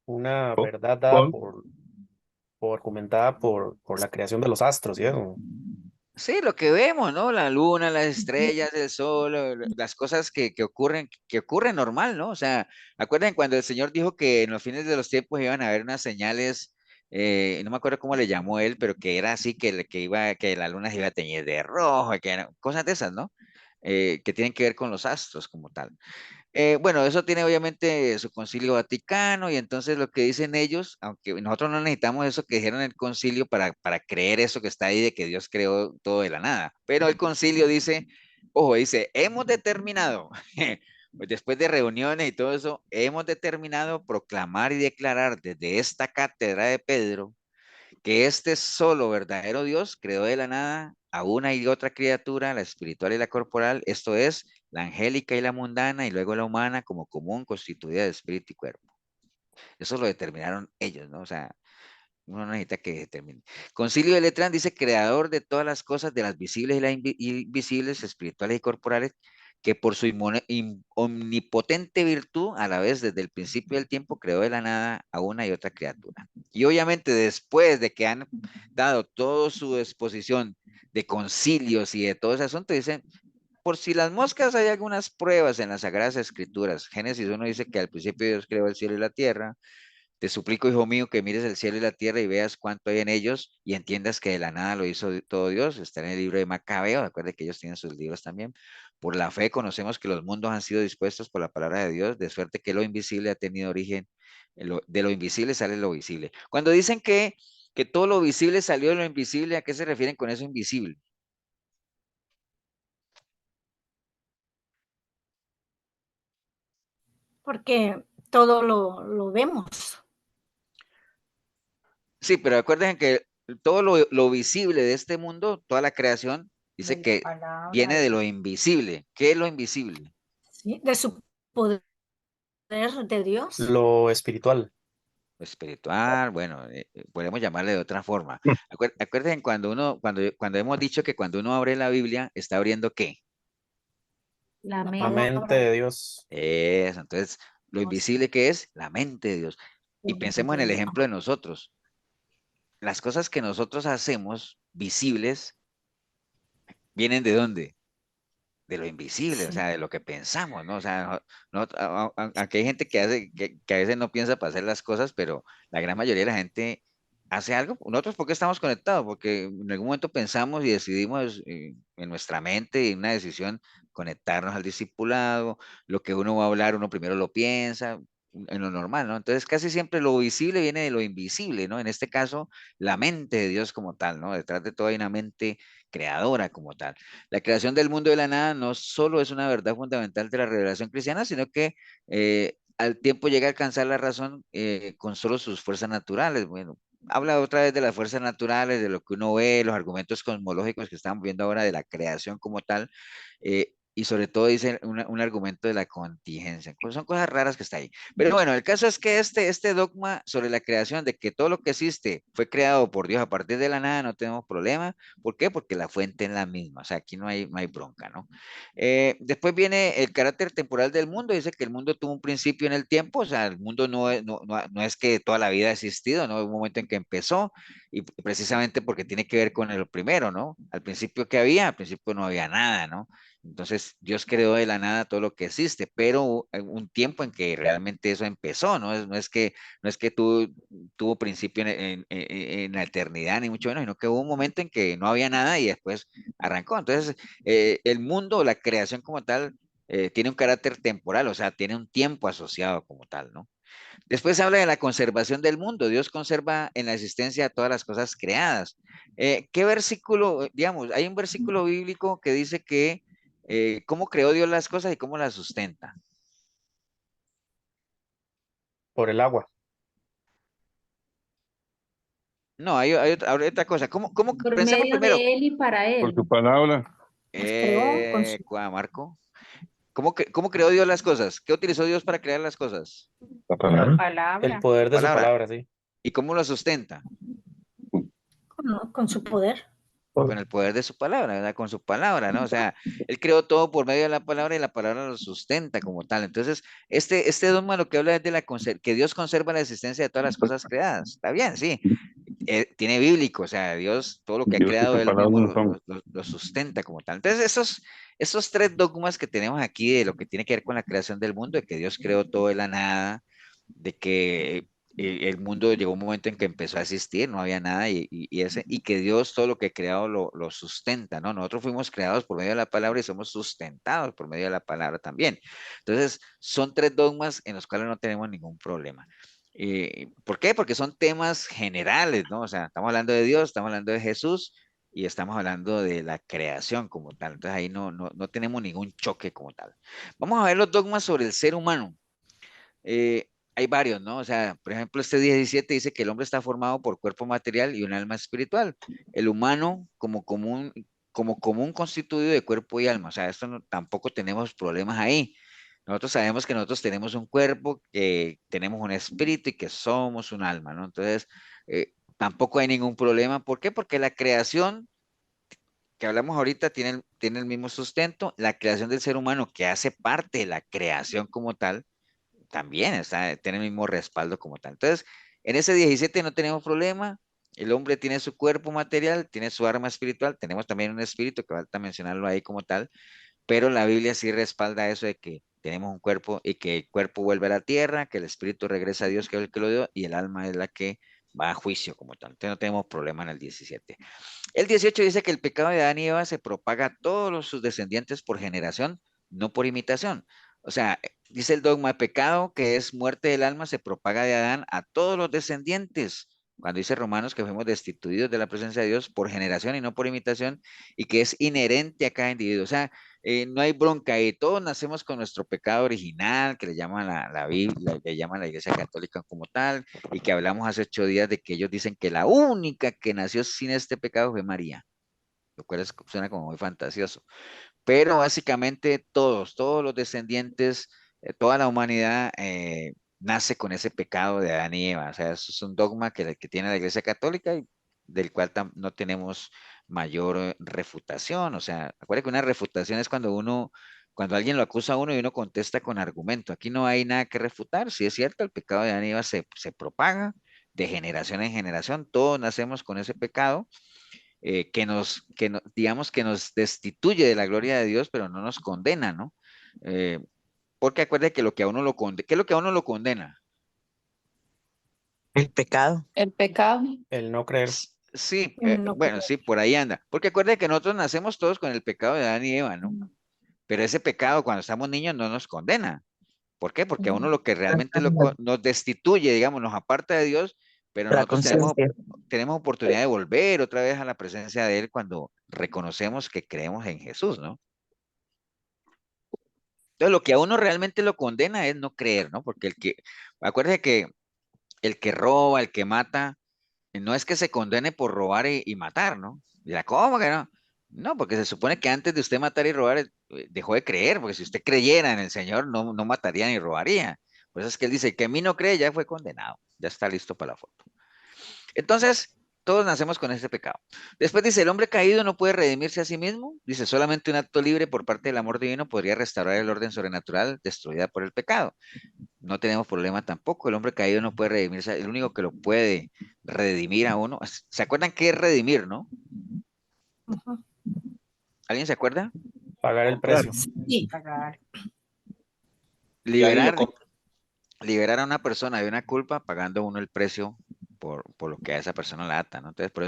Una Con- verdad dada con- por argumentada por la creación de los astros, ¿sí? Sí, lo que vemos, ¿no? La luna, las estrellas, el sol, las cosas que ocurren normal, ¿no? O sea, acuerden cuando el Señor dijo que en los fines de los tiempos iban a haber unas señales, no me acuerdo cómo le llamó él, pero que era así, que la luna se iba a teñir de rojo, que eran cosas de esas, ¿no? Que tienen que ver con los astros como tal. Bueno, eso tiene obviamente su concilio vaticano y entonces lo que dicen ellos, aunque nosotros no necesitamos eso que dijeron en el concilio para creer eso que está ahí de que Dios creó todo de la nada, pero el concilio dice, ojo, dice, hemos determinado, pues después de reuniones y todo eso, hemos determinado proclamar y declarar desde esta cátedra de Pedro que este solo verdadero Dios creó de la nada a una y otra criatura, la espiritual y la corporal, esto es, la angélica y la mundana, y luego la humana como común constituida de espíritu y cuerpo. Eso lo determinaron ellos, ¿no? O sea, uno no necesita que determine. Concilio de Letrán dice, creador de todas las cosas, de las visibles y las invisibles, espirituales y corporales, que por su omnipotente virtud, a la vez desde el principio del tiempo, creó de la nada a una y otra criatura. Y obviamente después de que han dado toda su exposición de concilios y de todo ese asunto, dicen, por si las moscas hay algunas pruebas en las Sagradas Escrituras. Génesis 1 dice que al principio Dios creó el cielo y la tierra. Te suplico, hijo mío, que mires el cielo y la tierra y veas cuánto hay en ellos y entiendas que de la nada lo hizo todo Dios. Está en el libro de Macabeo, recuerde que ellos tienen sus libros también. Por la fe conocemos que los mundos han sido dispuestos por la palabra de Dios, de suerte que lo invisible ha tenido origen, de lo invisible sale lo visible. Cuando dicen que todo lo visible salió de lo invisible, ¿a qué se refieren con eso invisible? Porque todo lo vemos. Sí, pero acuérdense que todo lo visible de este mundo, toda la creación, dice De la que palabra viene de de lo invisible. ¿Qué es lo invisible? ¿Sí? De su poder de Dios. Lo espiritual. Lo espiritual, bueno, podemos llamarle de otra forma. Acuérdense cuando hemos dicho que cuando uno abre la Biblia, está abriendo ¿qué? La La La mente. mente palabra. de Dios. Eso, entonces, lo invisible que es la mente de Dios. Y pensemos en el ejemplo de nosotros. Las cosas que nosotros hacemos visibles, ¿vienen de dónde? De lo invisible, o Sí. sea, de lo que pensamos, ¿no? O sea, aunque hay gente que hace, que a veces no piensa para hacer las cosas, pero la gran mayoría de la gente hace algo. Nosotros, ¿por qué estamos conectados? Porque en algún momento pensamos y decidimos en nuestra mente, en una decisión, conectarnos al discipulado, lo que uno va a hablar, uno primero lo piensa, en lo normal, ¿no? Entonces, casi siempre lo visible viene de lo invisible, ¿no? En este caso, la mente de Dios como tal, ¿no? Detrás de todo hay una mente creadora como tal. La creación del mundo de la nada no solo es una verdad fundamental de la revelación cristiana, sino que al tiempo llega a alcanzar la razón con solo sus fuerzas naturales. Bueno, habla otra vez de las fuerzas naturales, de lo que uno ve, los argumentos cosmológicos que estamos viendo ahora de la creación como tal, y sobre todo dice un argumento de la contingencia. Son cosas raras que está ahí. Pero bueno, el caso es que este dogma sobre la creación, de que todo lo que existe fue creado por Dios a partir de la nada, no tenemos problema. ¿Por qué? Porque la fuente es la misma, o sea, aquí no hay bronca, ¿no? Después viene el carácter temporal del mundo, dice que el mundo tuvo un principio en el tiempo, o sea, el mundo no es que toda la vida ha existido, ¿no? Hubo un momento en que empezó, y precisamente porque tiene que ver con el primero, ¿no? Al principio, ¿qué había? Al principio no había nada, ¿no? Entonces, Dios creó de la nada todo lo que existe, pero un tiempo en que realmente eso empezó, ¿no? No es que tuvo principio en la eternidad, ni mucho menos, sino que hubo un momento en que no había nada y después arrancó. Entonces, el mundo, la creación como tal, tiene un carácter temporal, o sea, tiene un tiempo asociado como tal, ¿no? Después se habla de la conservación del mundo. Dios conserva en la existencia todas las cosas creadas. ¿Qué versículo, digamos, hay un versículo bíblico que dice que cómo creó Dios las cosas y cómo las sustenta? Por el agua. No, hay otra cosa. Por Pensemos medio primero, de él y para Por su él. palabra, Las creó con su Marco? ¿Cómo creó Dios las cosas? ¿Qué utilizó Dios para crear las cosas? la la palabra. El palabra. poder de su Palabra. palabra, sí. ¿Y cómo lo sustenta? con su poder. Con el poder de su palabra, ¿verdad? Con su palabra, ¿no? O sea, él creó todo por medio de la palabra y la palabra lo sustenta como tal. Entonces, este dogma lo que habla es de que Dios conserva la existencia de todas las cosas creadas. Está bien, sí. Tiene bíblico, o sea, Dios, todo lo que ha Dios y creado, su él palabra mismo no lo, son. lo- lo- lo sustenta como tal. Entonces, esos tres dogmas que tenemos aquí de lo que tiene que ver con la creación del mundo, de que Dios creó todo de la nada, de que el mundo llegó un momento en que empezó a existir, no había nada y que Dios todo lo que ha creado lo sustenta, ¿no? Nosotros fuimos creados por medio de la palabra y somos sustentados por medio de la palabra también. Entonces, son tres dogmas en los cuales no tenemos ningún problema. ¿Por qué? Porque son temas generales, ¿no? O sea, estamos hablando de Dios, estamos hablando de Jesús y estamos hablando de la creación como tal. Entonces, ahí no tenemos ningún choque como tal. Vamos a ver los dogmas sobre el ser humano. Hay varios, ¿no? O sea, por ejemplo, este 17 dice que el hombre está formado por cuerpo material y un alma espiritual. El humano como común constituido de cuerpo y alma. O sea, esto tampoco tenemos problemas ahí. Nosotros sabemos que nosotros tenemos un cuerpo, que tenemos un espíritu y que somos un alma, ¿no? Entonces, tampoco hay ningún problema. ¿Por qué? Porque la creación que hablamos ahorita tiene el mismo sustento. La creación del ser humano, que hace parte de la creación como tal, también tiene el mismo respaldo como tal. Entonces, en ese 17 no tenemos problema. El hombre tiene su cuerpo material, tiene su arma espiritual, tenemos también un espíritu que falta mencionarlo ahí como tal, pero la Biblia sí respalda eso de que tenemos un cuerpo y que el cuerpo vuelve a la tierra, que el espíritu regresa a Dios, que es el que lo dio, y el alma es la que va a juicio como tal. Entonces no tenemos problema en el 17. El 18 dice que el pecado de Adán y Eva se propaga a todos sus descendientes por generación, no por imitación. O sea, dice el dogma de pecado que es muerte del alma, se propaga de Adán a todos los descendientes. Cuando dice Romanos que fuimos destituidos de la presencia de Dios por generación y no por imitación, y que es inherente a cada individuo. O sea, no hay bronca ahí. Todos nacemos con nuestro pecado original, que le llaman la Biblia, le llaman la Iglesia Católica como tal, y que hablamos hace 8 días de que ellos dicen que la única que nació sin este pecado fue María, lo cual suena como muy fantasioso. Pero básicamente todos los descendientes, toda la humanidad nace con ese pecado de Adán y Eva. O sea, eso es un dogma que tiene la Iglesia Católica y del cual no tenemos mayor refutación. O sea, acuérdate que una refutación es cuando alguien lo acusa a uno y uno contesta con argumento. Aquí no hay nada que refutar. Si es cierto, el pecado de Adán y Eva se propaga de generación en generación. Todos nacemos con ese pecado digamos que nos destituye de la gloria de Dios, pero no nos condena, ¿no? Eh, porque acuerde que lo que a uno lo condena, ¿qué es lo que a uno lo condena? El pecado. El pecado. El no creer. Sí, No bueno, sí, por ahí anda. Porque acuerde que nosotros nacemos todos con el pecado de Adán y Eva, ¿no? Pero ese pecado cuando estamos niños no nos condena. ¿Por qué? Porque a uno lo que realmente nos destituye, digamos, nos aparta de Dios, pero La nosotros conciencia. tenemos oportunidad de volver otra vez a la presencia de Él cuando reconocemos que creemos en Jesús, ¿no? Entonces, lo que a uno realmente lo condena es no creer, ¿no? Porque acuérdese que el que roba, el que mata, no es que se condene por robar y matar, ¿no? Dirá, ¿cómo que no? No, porque se supone que antes de usted matar y robar, dejó de creer, porque si usted creyera en el Señor, no mataría ni robaría. Por eso es que él dice, que a mí no cree, ya fue condenado, ya está listo para la foto. Entonces, todos nacemos con ese pecado. Después dice, el hombre caído no puede redimirse a sí mismo. Dice, solamente un acto libre por parte del amor divino podría restaurar el orden sobrenatural destruida por el pecado. No tenemos problema tampoco. El hombre caído no puede redimirse. El único que lo puede redimir a uno. ¿Se acuerdan qué es redimir, no? Ujú. ¿Alguien se acuerda? Pagar el precio. Sí. Pagar. Y alguien lo Liberar, compra. liberar a una persona de una culpa pagando uno el precio por lo que a esa persona la ata, ¿no? Entonces, por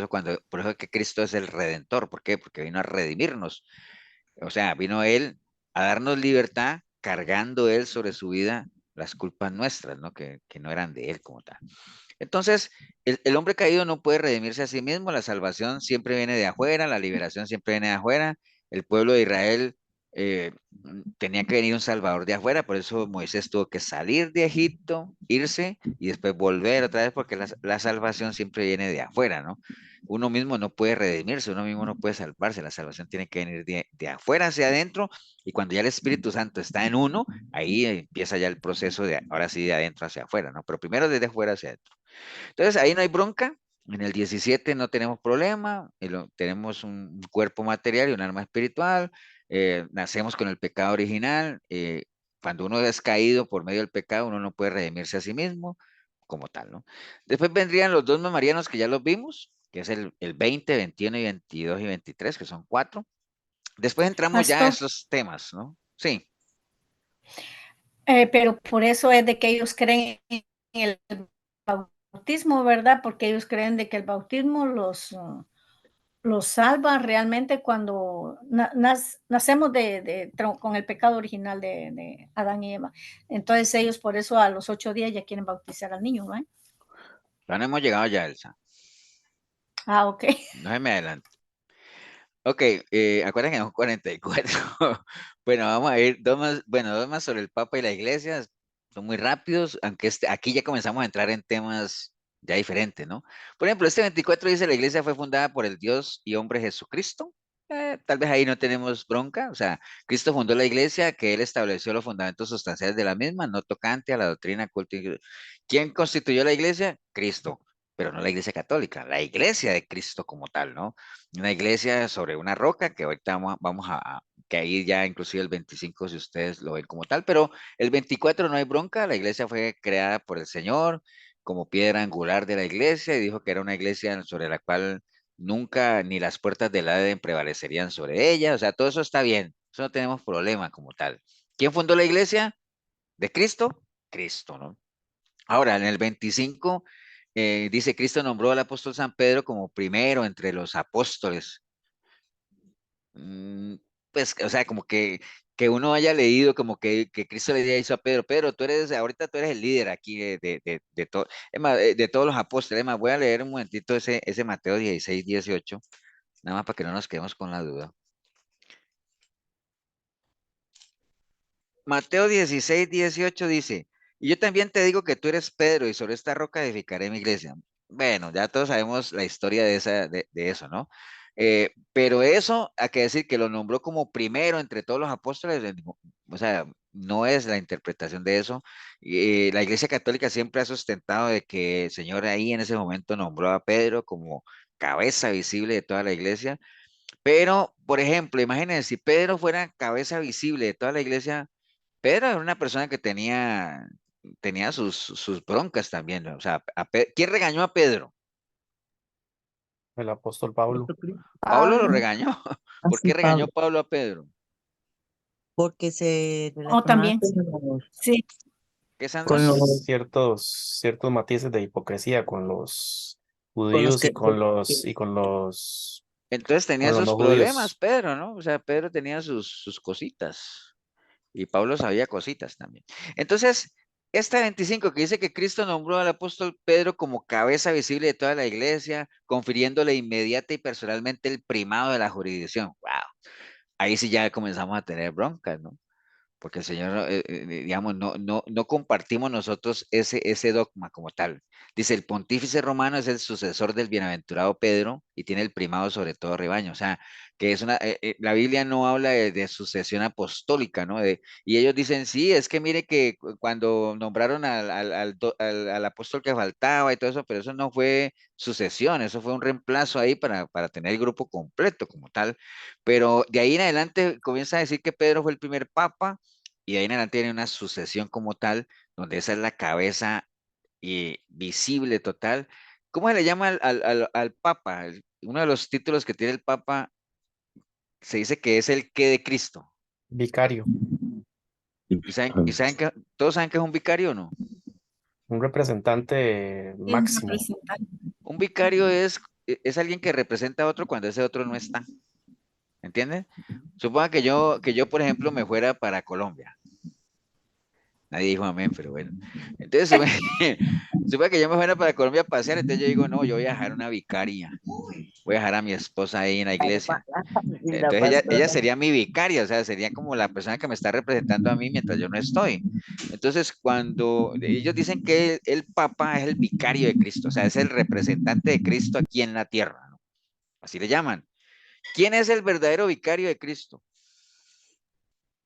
eso es que Cristo es el redentor. ¿Por qué? Porque vino a redimirnos. O sea, vino Él a darnos libertad, cargando Él sobre su vida las culpas nuestras, ¿no? Que no eran de Él como tal. Entonces, el hombre caído no puede redimirse a sí mismo, la salvación siempre viene de afuera, la liberación siempre viene de afuera. El pueblo de Israel tenía que venir un salvador de afuera, por eso Moisés tuvo que salir de Egipto, irse y después volver otra vez, porque la salvación siempre viene de afuera, ¿no? Uno mismo no puede redimirse, uno mismo no puede salvarse, la salvación tiene que venir de afuera hacia adentro, y cuando ya el Espíritu Santo está en uno, ahí empieza ya el proceso ahora sí, de adentro hacia afuera, ¿no? Pero primero desde afuera hacia adentro. Entonces ahí no hay bronca. En el 17 no tenemos problema, tenemos un cuerpo material y un alma espiritual, nacemos con el pecado original, cuando uno es caído por medio del pecado, uno no puede redimirse a sí mismo como tal, ¿no? Después vendrían los dos marianos que ya los vimos, que es el 20, 21 y 22 y 23, que son 4. Después entramos ya a Pastor, esos temas, ¿no? Sí. pero por eso es de que ellos creen en el bautismo, ¿verdad? Porque ellos creen de que el bautismo los salva realmente cuando nacemos con el pecado original de Adán y Eva. Entonces ellos por eso a los 8 días ya quieren bautizar al niño, ¿no? Ya no hemos llegado ya, Elsa. Ah, ok. No se me adelante. Ok, acuérdense que son 44. Bueno, vamos a ir dos más sobre el Papa y la Iglesia. Son muy rápidos, aunque aquí ya comenzamos a entrar en temas ya diferentes, ¿no? Por ejemplo, este 24 dice la Iglesia fue fundada por el Dios y hombre Jesucristo. Tal vez ahí no tenemos bronca. O sea, Cristo fundó la Iglesia, que Él estableció los fundamentos sustanciales de la misma, no tocante a la doctrina, culto. ¿Quién constituyó la Iglesia? Cristo, pero no la Iglesia católica, la Iglesia de Cristo como tal, ¿no? Una iglesia sobre una roca, que ahorita vamos que ahí ya inclusive el 25 si ustedes lo ven como tal, pero el 24 no hay bronca, la iglesia fue creada por el Señor como piedra angular de la iglesia y dijo que era una iglesia sobre la cual nunca ni las puertas del Hades prevalecerían sobre ella, o sea, todo eso está bien, eso no tenemos problema como tal. ¿Quién fundó la iglesia? ¿De Cristo? Cristo, ¿no? Ahora, en el 25 dice, Cristo nombró al apóstol San Pedro como primero entre los apóstoles. Pues, o sea, como que uno haya leído como que Cristo le dijo a Pedro, Pedro, ahorita tú eres el líder aquí de todo, de todos los apóstoles. Es más, voy a leer un momentito ese Mateo 16, 18, nada más para que no nos quedemos con la duda. Mateo 16, 18 dice, y yo también te digo que tú eres Pedro y sobre esta roca edificaré mi iglesia. Bueno, ya todos sabemos la historia de eso, ¿no? Pero eso, hay que decir que lo nombró como primero entre todos los apóstoles, o sea, no es la interpretación de eso. La Iglesia Católica siempre ha sustentado de que el Señor ahí en ese momento nombró a Pedro como cabeza visible de toda la iglesia. Pero, por ejemplo, imagínense, si Pedro fuera cabeza visible de toda la iglesia, Pedro era una persona que tenía sus broncas también, ¿no? O sea, ¿quién regañó a Pedro? El apóstol Pablo. Pablo lo Pablo. regañó. ¿Por Así, qué regañó Pablo, Pablo a Pedro? porque se Oh, relacionaba también. con los, Sí. ¿Qué, con Sandra? los, Ciertos matices de hipocresía con los con los judíos que, Entonces tenía con los sus no problemas, judíos. Pedro, ¿no? O sea, Pedro tenía sus cositas. Y Pablo sabía cositas también. Entonces, esta 25 que dice que Cristo nombró al apóstol Pedro como cabeza visible de toda la iglesia, confiriéndole inmediata y personalmente el primado de la jurisdicción. Wow. Ahí sí ya comenzamos a tener broncas, ¿no? Porque el Señor, digamos, no compartimos nosotros ese dogma como tal. Dice, el pontífice romano es el sucesor del bienaventurado Pedro y tiene el primado sobre todo rebaño. O sea, que la Biblia no habla de sucesión apostólica, ¿no? Y ellos dicen, sí, es que mire que cuando nombraron al apóstol que faltaba y todo eso, pero eso no fue sucesión, eso fue un reemplazo ahí para tener el grupo completo como tal. Pero de ahí en adelante comienza a decir que Pedro fue el primer papa y de ahí en adelante tiene una sucesión como tal, donde esa es la cabeza visible total. ¿Cómo se le llama al Papa? Uno de los títulos que tiene el Papa se dice que es el que de Cristo. Vicario, Todos saben que es un vicario o no? un representante Sí, un máximo. representante. Un vicario es alguien que representa a otro cuando ese otro no está. ¿Entienden? Suponga que yo, por ejemplo, me fuera para Colombia. Nadie dijo amén, pero bueno. Entonces, suponga que yo me fuera para Colombia a pasear, entonces yo digo, no, yo voy a dejar una vicaria, voy a dejar a mi esposa ahí en la iglesia. y la Entonces ella pastora. sería mi vicaria, o sea, sería como la persona que me está representando a mí mientras yo no estoy. Entonces, cuando ellos dicen que el Papa es el vicario de Cristo, o sea, es el representante de Cristo aquí en la tierra, ¿no? Así le llaman. ¿Quién es el verdadero vicario de Cristo?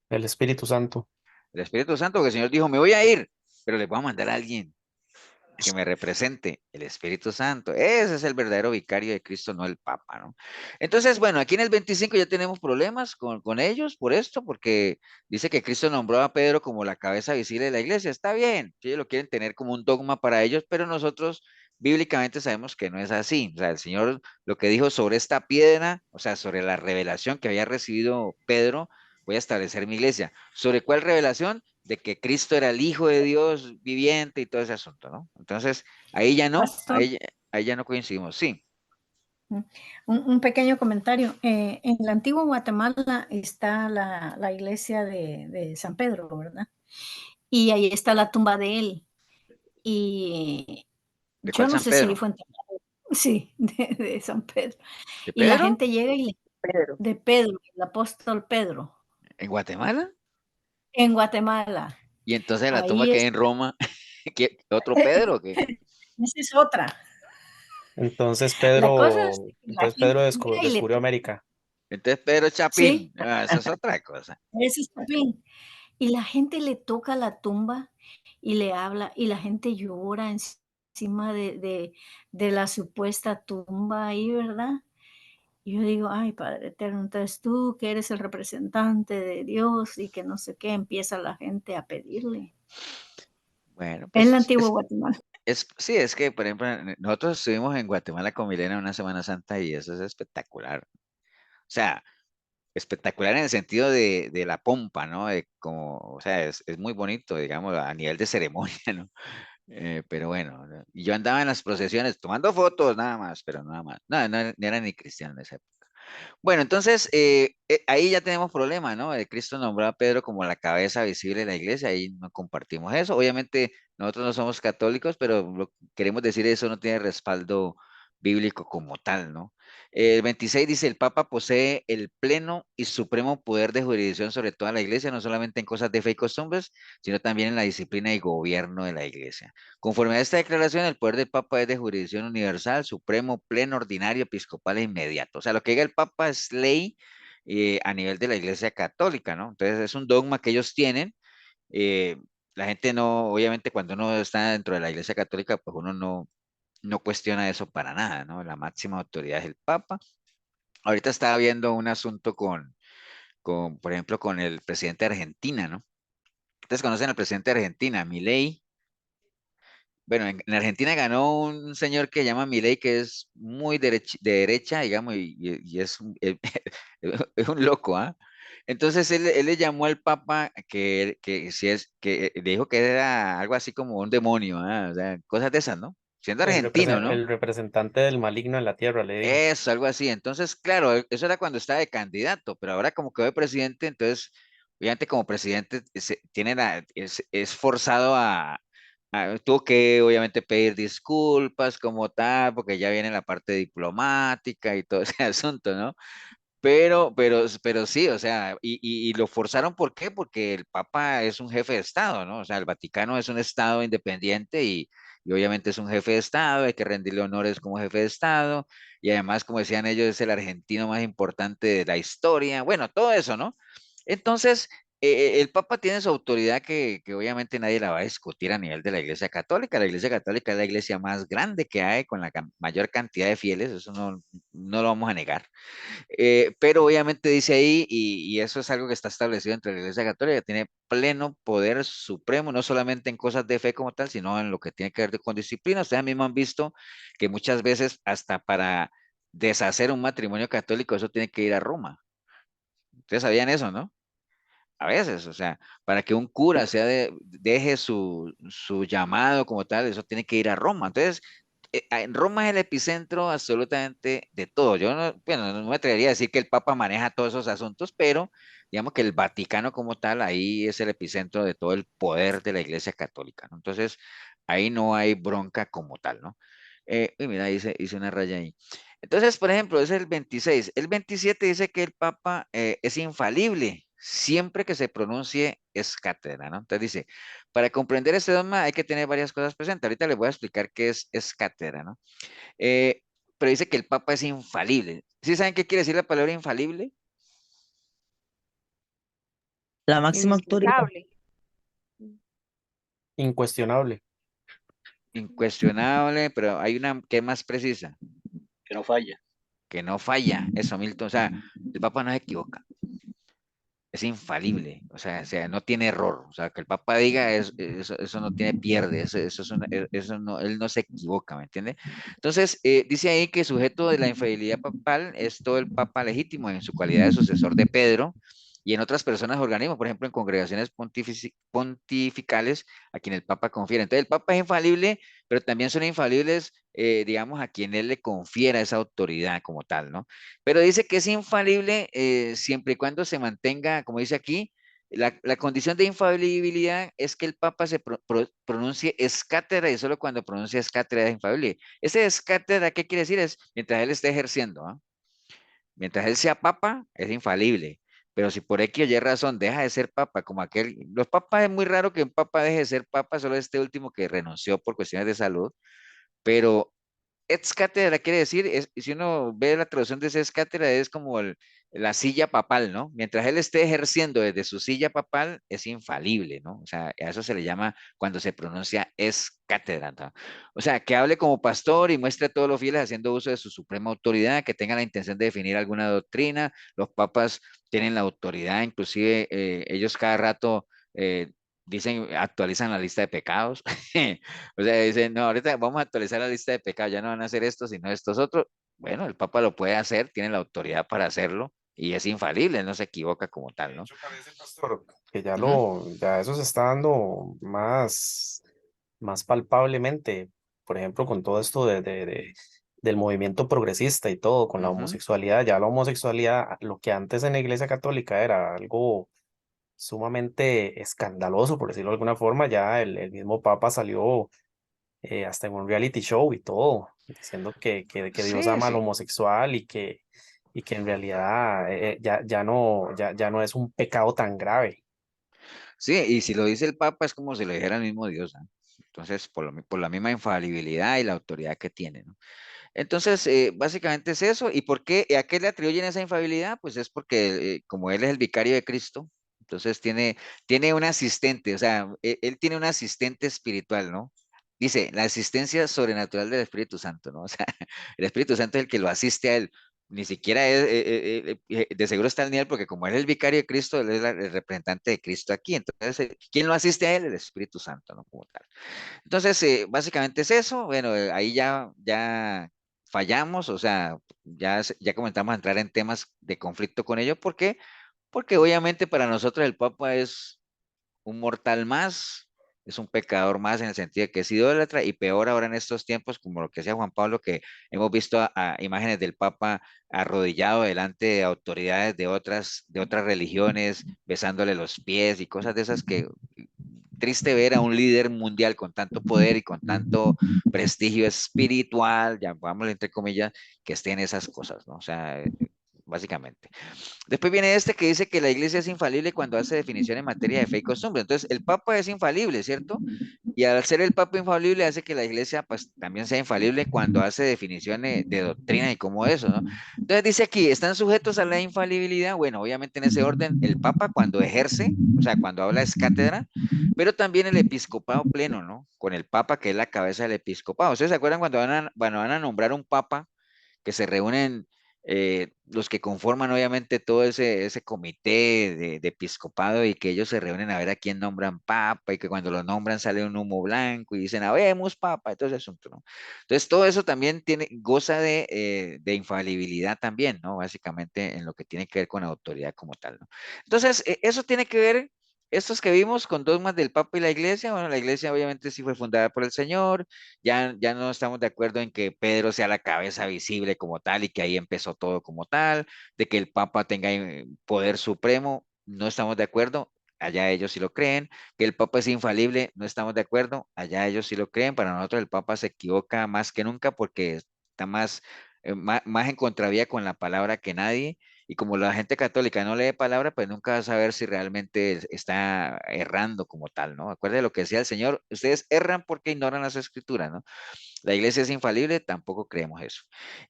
El Espíritu Santo. El Espíritu Santo, que el Señor dijo, me voy a ir, pero les voy a mandar a alguien que me represente, el Espíritu Santo. Ese es el verdadero vicario de Cristo, no el Papa, ¿no? Entonces, bueno, aquí en el 25 ya tenemos problemas con ellos por esto, porque dice que Cristo nombró a Pedro como la cabeza visible de la iglesia. Está bien, si ellos lo quieren tener como un dogma para ellos, pero nosotros bíblicamente sabemos que no es así. O sea, el Señor lo que dijo sobre esta piedra, o sea, sobre la revelación que había recibido Pedro, voy a establecer mi iglesia. ¿Sobre cuál revelación? de que Cristo era el Hijo de Dios viviente y todo ese asunto, ¿no? Entonces, ahí ya no, Pastor, ahí ya no coincidimos, sí. un pequeño comentario. En el antiguo Guatemala está la iglesia de San Pedro, ¿verdad? Y ahí está la tumba de él. Y ¿De yo cuál no San sé si él Pedro? fue enterrado. Sí, de San Pedro. ¿De Y la Pedro? gente llega y Pedro. de Pedro, el apóstol Pedro, ¿En Guatemala? en Guatemala. Y entonces la tumba Ahí que es, hay en Roma, ¿otro Pedro o qué? esa es otra. Entonces La cosa es que la gente llega y le descubrió toca. América. Entonces Pedro Sí, Chapín, esa es otra cosa. ese es también. Y la gente le toca la tumba y le habla, y la gente llora encima de la supuesta tumba ahí, ¿verdad? Y yo digo, ay, Padre Eterno, entonces tú que eres el representante de Dios y que no sé qué, empieza la gente a pedirle. Bueno, En el pues antiguo Guatemala. sí, es que, por ejemplo, nosotros estuvimos en Guatemala con Milena una Semana Santa y eso es espectacular. O sea, espectacular en el sentido de la pompa, ¿no? De como, o sea, es muy bonito, digamos, a nivel de ceremonia, ¿no? Pero bueno, ¿no? Y yo andaba en las procesiones tomando fotos nada más, pero nada más. No, no era ni cristiano en esa época. Bueno, entonces ahí ya tenemos problema, ¿no? Cristo nombró a Pedro como la cabeza visible de la iglesia, ahí no compartimos eso. Obviamente nosotros no somos católicos, pero queremos decir eso no tiene respaldo bíblico como tal, ¿no? El 26 dice, el Papa posee el pleno y supremo poder de jurisdicción sobre toda la iglesia, no solamente en cosas de fe y costumbres, sino también en la disciplina y gobierno de la iglesia. Conforme a esta declaración, el poder del Papa es de jurisdicción universal, supremo, pleno, ordinario, episcopal e inmediato. O sea, lo que diga el Papa es ley a nivel de la Iglesia Católica, ¿no? Entonces es un dogma que ellos tienen. eh, la gente no, obviamente cuando uno está dentro de la Iglesia Católica, pues uno no cuestiona eso para nada, ¿no? La máxima autoridad es el Papa. Ahorita estaba viendo un asunto por ejemplo, con el presidente de Argentina, ¿no? Ustedes conocen al presidente de Argentina, Milei. Bueno, en Argentina ganó un señor que se llama Milei, que es muy de derecha, digamos, y es, es un loco, ¿ah? Entonces él le llamó al Papa que si es, que le dijo que era algo así como un demonio, ¿ah? O sea, cosas de esas, ¿no? Siendo argentino, ¿no? El representante del maligno en la tierra, le dijo. Eso, algo así. Entonces, claro, eso era cuando estaba de candidato, pero ahora como quedó de presidente, entonces, obviamente como presidente es forzado tuvo que obviamente pedir disculpas como tal, porque ya viene la parte diplomática y todo ese asunto, ¿no? Pero sí, o sea, y lo forzaron, ¿por qué? Porque el Papa es un jefe de Estado, ¿no? O sea, el Vaticano es un Estado independiente y obviamente es un jefe de Estado, hay que rendirle honores como jefe de Estado, y además, como decían ellos, es el argentino más importante de la historia, bueno, todo eso, ¿no? Entonces, el Papa tiene su autoridad que obviamente nadie la va a discutir a nivel de la Iglesia Católica. La Iglesia Católica es la iglesia más grande que hay, con la mayor cantidad de fieles, eso no lo vamos a negar. Pero obviamente dice ahí, y eso es algo que está establecido entre la Iglesia Católica, tiene pleno poder supremo, no solamente en cosas de fe como tal, sino en lo que tiene que ver con disciplina. Ustedes mismos han visto que muchas veces hasta para deshacer un matrimonio católico, eso tiene que ir a Roma. Ustedes sabían eso, ¿no? A veces, o sea, para que un cura deje su llamado como tal, eso tiene que ir a Roma. Entonces, en Roma es el epicentro absolutamente de todo. Yo no, bueno, no me atrevería a decir que el Papa maneja todos esos asuntos, pero digamos que el Vaticano como tal, ahí es el epicentro de todo el poder de la Iglesia Católica, ¿no? Entonces, ahí no hay bronca como tal, ¿no? Uy, mira, hice una raya ahí. Entonces, por ejemplo, es el 26. El 27 dice que el Papa es infalible siempre que se pronuncie es cátedra, ¿no? Entonces dice, para comprender este dogma hay que tener varias cosas presentes. Ahorita les voy a explicar qué es cátedra, ¿no? Eh, pero dice que el Papa es infalible. ¿Sí saben qué quiere decir la palabra infalible? La máxima autoridad. Inmutable. Incuestionable. Incuestionable, pero hay una que es más precisa, Que no falla. que no falla. Eso, Milton. O sea, el Papa no se equivoca. Es infalible, o sea, no tiene error, o sea, que el Papa diga eso no tiene pierde, eso no, él no se equivoca, ¿me entiende? Entonces, dice ahí que sujeto de la infalibilidad papal es todo el Papa legítimo en su calidad de sucesor de Pedro, y en otras personas o organismos, por ejemplo, en congregaciones pontificales a quien el Papa confiere. Entonces, el Papa es infalible, pero también son infalibles, digamos, a quien él le confiera esa autoridad como tal, ¿no? Pero dice que es infalible siempre y cuando se mantenga, como dice aquí, la condición de infalibilidad es que el Papa se pronuncie es cátedra y solo cuando pronuncia es cátedra es infalible. Ese es cátedra, ¿qué quiere decir? Es mientras él esté ejerciendo, ¿ah? Mientras él sea papa, es infalible. Pero si por X o Y razón deja de ser papa, como aquel, los papas es muy raro que un papa deje de ser papa, solo este último que renunció por cuestiones de salud, pero ex cátedra quiere decir, si uno ve la traducción de ese ex cátedra, es como la silla papal, ¿no? Mientras él esté ejerciendo desde su silla papal, es infalible, ¿no? O sea, a eso se le llama cuando se pronuncia ex cátedra, ¿no? O sea, que hable como pastor y muestre a todos los fieles haciendo uso de su suprema autoridad, que tenga la intención de definir alguna doctrina. Los papas tienen la autoridad, inclusive ellos cada rato dicen, actualizan la lista de pecados. O sea, dicen, no, ahorita vamos a actualizar la lista de pecados, ya no van a hacer esto, sino estos otros. Bueno, el Papa lo puede hacer, tiene la autoridad para hacerlo y es infalible, no se equivoca como tal, De ¿no? hecho, parece, pastor, que Ujú. ya eso se está dando más palpablemente, por ejemplo, con todo esto del movimiento progresista y todo, con la Ujú. homosexualidad, ya la homosexualidad, lo que antes en la Iglesia Católica era algo sumamente escandaloso, por decirlo de alguna forma, ya el mismo Papa salió hasta en un reality show y todo, diciendo que Dios Sí, ama al sí. homosexual y que en realidad ya no es un pecado tan grave. Sí, y si lo dice el Papa es como si lo dijera el mismo Dios, ¿no? Entonces, por la misma infalibilidad y la autoridad que tiene, ¿no? Entonces, básicamente es eso. ¿Y por qué? ¿A qué le atribuyen esa infalibilidad? Pues es porque como él es el vicario de Cristo, entonces tiene un asistente, o sea, él tiene un asistente espiritual, ¿no? Dice, la asistencia sobrenatural del Espíritu Santo, ¿no? O sea, el Espíritu Santo es el que lo asiste a él. Ni siquiera es, de seguro está al nivel, porque como él es el vicario de Cristo, él es el representante de Cristo aquí. Entonces, ¿quién lo asiste a él? El Espíritu Santo, ¿no? Como tal. Entonces, básicamente es eso. Bueno, ahí ya fallamos, o sea, ya comenzamos a entrar en temas de conflicto con ellos. ¿Por qué? Porque obviamente para nosotros el Papa es un mortal más, es un pecador más en el sentido de que es idólatra y peor ahora en estos tiempos, como lo que decía Juan Pablo, que hemos visto a imágenes del Papa arrodillado delante de autoridades de otras religiones, besándole los pies y cosas de esas que triste ver a un líder mundial con tanto poder y con tanto prestigio espiritual, ya vamos entre comillas, que esté en esas cosas, ¿no? O sea, básicamente. Después viene este que dice que la iglesia es infalible cuando hace definición en materia de fe y costumbre. Entonces, el Papa es infalible, ¿cierto? Y al ser el Papa infalible hace que la iglesia pues también sea infalible cuando hace definiciones de doctrina y como eso, ¿no? Entonces dice aquí, ¿están sujetos a la infalibilidad? Bueno, obviamente en ese orden, el Papa cuando ejerce, o sea, cuando habla es cátedra, pero también el episcopado pleno, ¿no? Con el Papa que es la cabeza del episcopado. ¿Ustedes se acuerdan cuando van a nombrar un Papa que se reúnen los que conforman obviamente todo ese comité de episcopado y que ellos se reúnen a ver a quién nombran papa y que cuando lo nombran sale un humo blanco y dicen, habemos papa, entonces asunto, ¿no? Entonces todo eso también goza de infalibilidad también, ¿no? Básicamente en lo que tiene que ver con la autoridad como tal, ¿no? Entonces, eso tiene que ver, estos que vimos con dogmas del Papa y la Iglesia, bueno, la Iglesia obviamente sí fue fundada por el Señor, ya no estamos de acuerdo en que Pedro sea la cabeza visible como tal y que ahí empezó todo como tal, de que el Papa tenga poder supremo, no estamos de acuerdo, allá ellos sí lo creen, que el Papa es infalible, no estamos de acuerdo, allá ellos sí lo creen, para nosotros el Papa se equivoca más que nunca porque está más en contravía con la palabra que nadie. Y como la gente católica no lee palabra, pues nunca va a saber si realmente está errando como tal, ¿no? Acuérdense lo que decía el Señor, ustedes erran porque ignoran las escrituras, ¿no? La iglesia es infalible, tampoco creemos eso.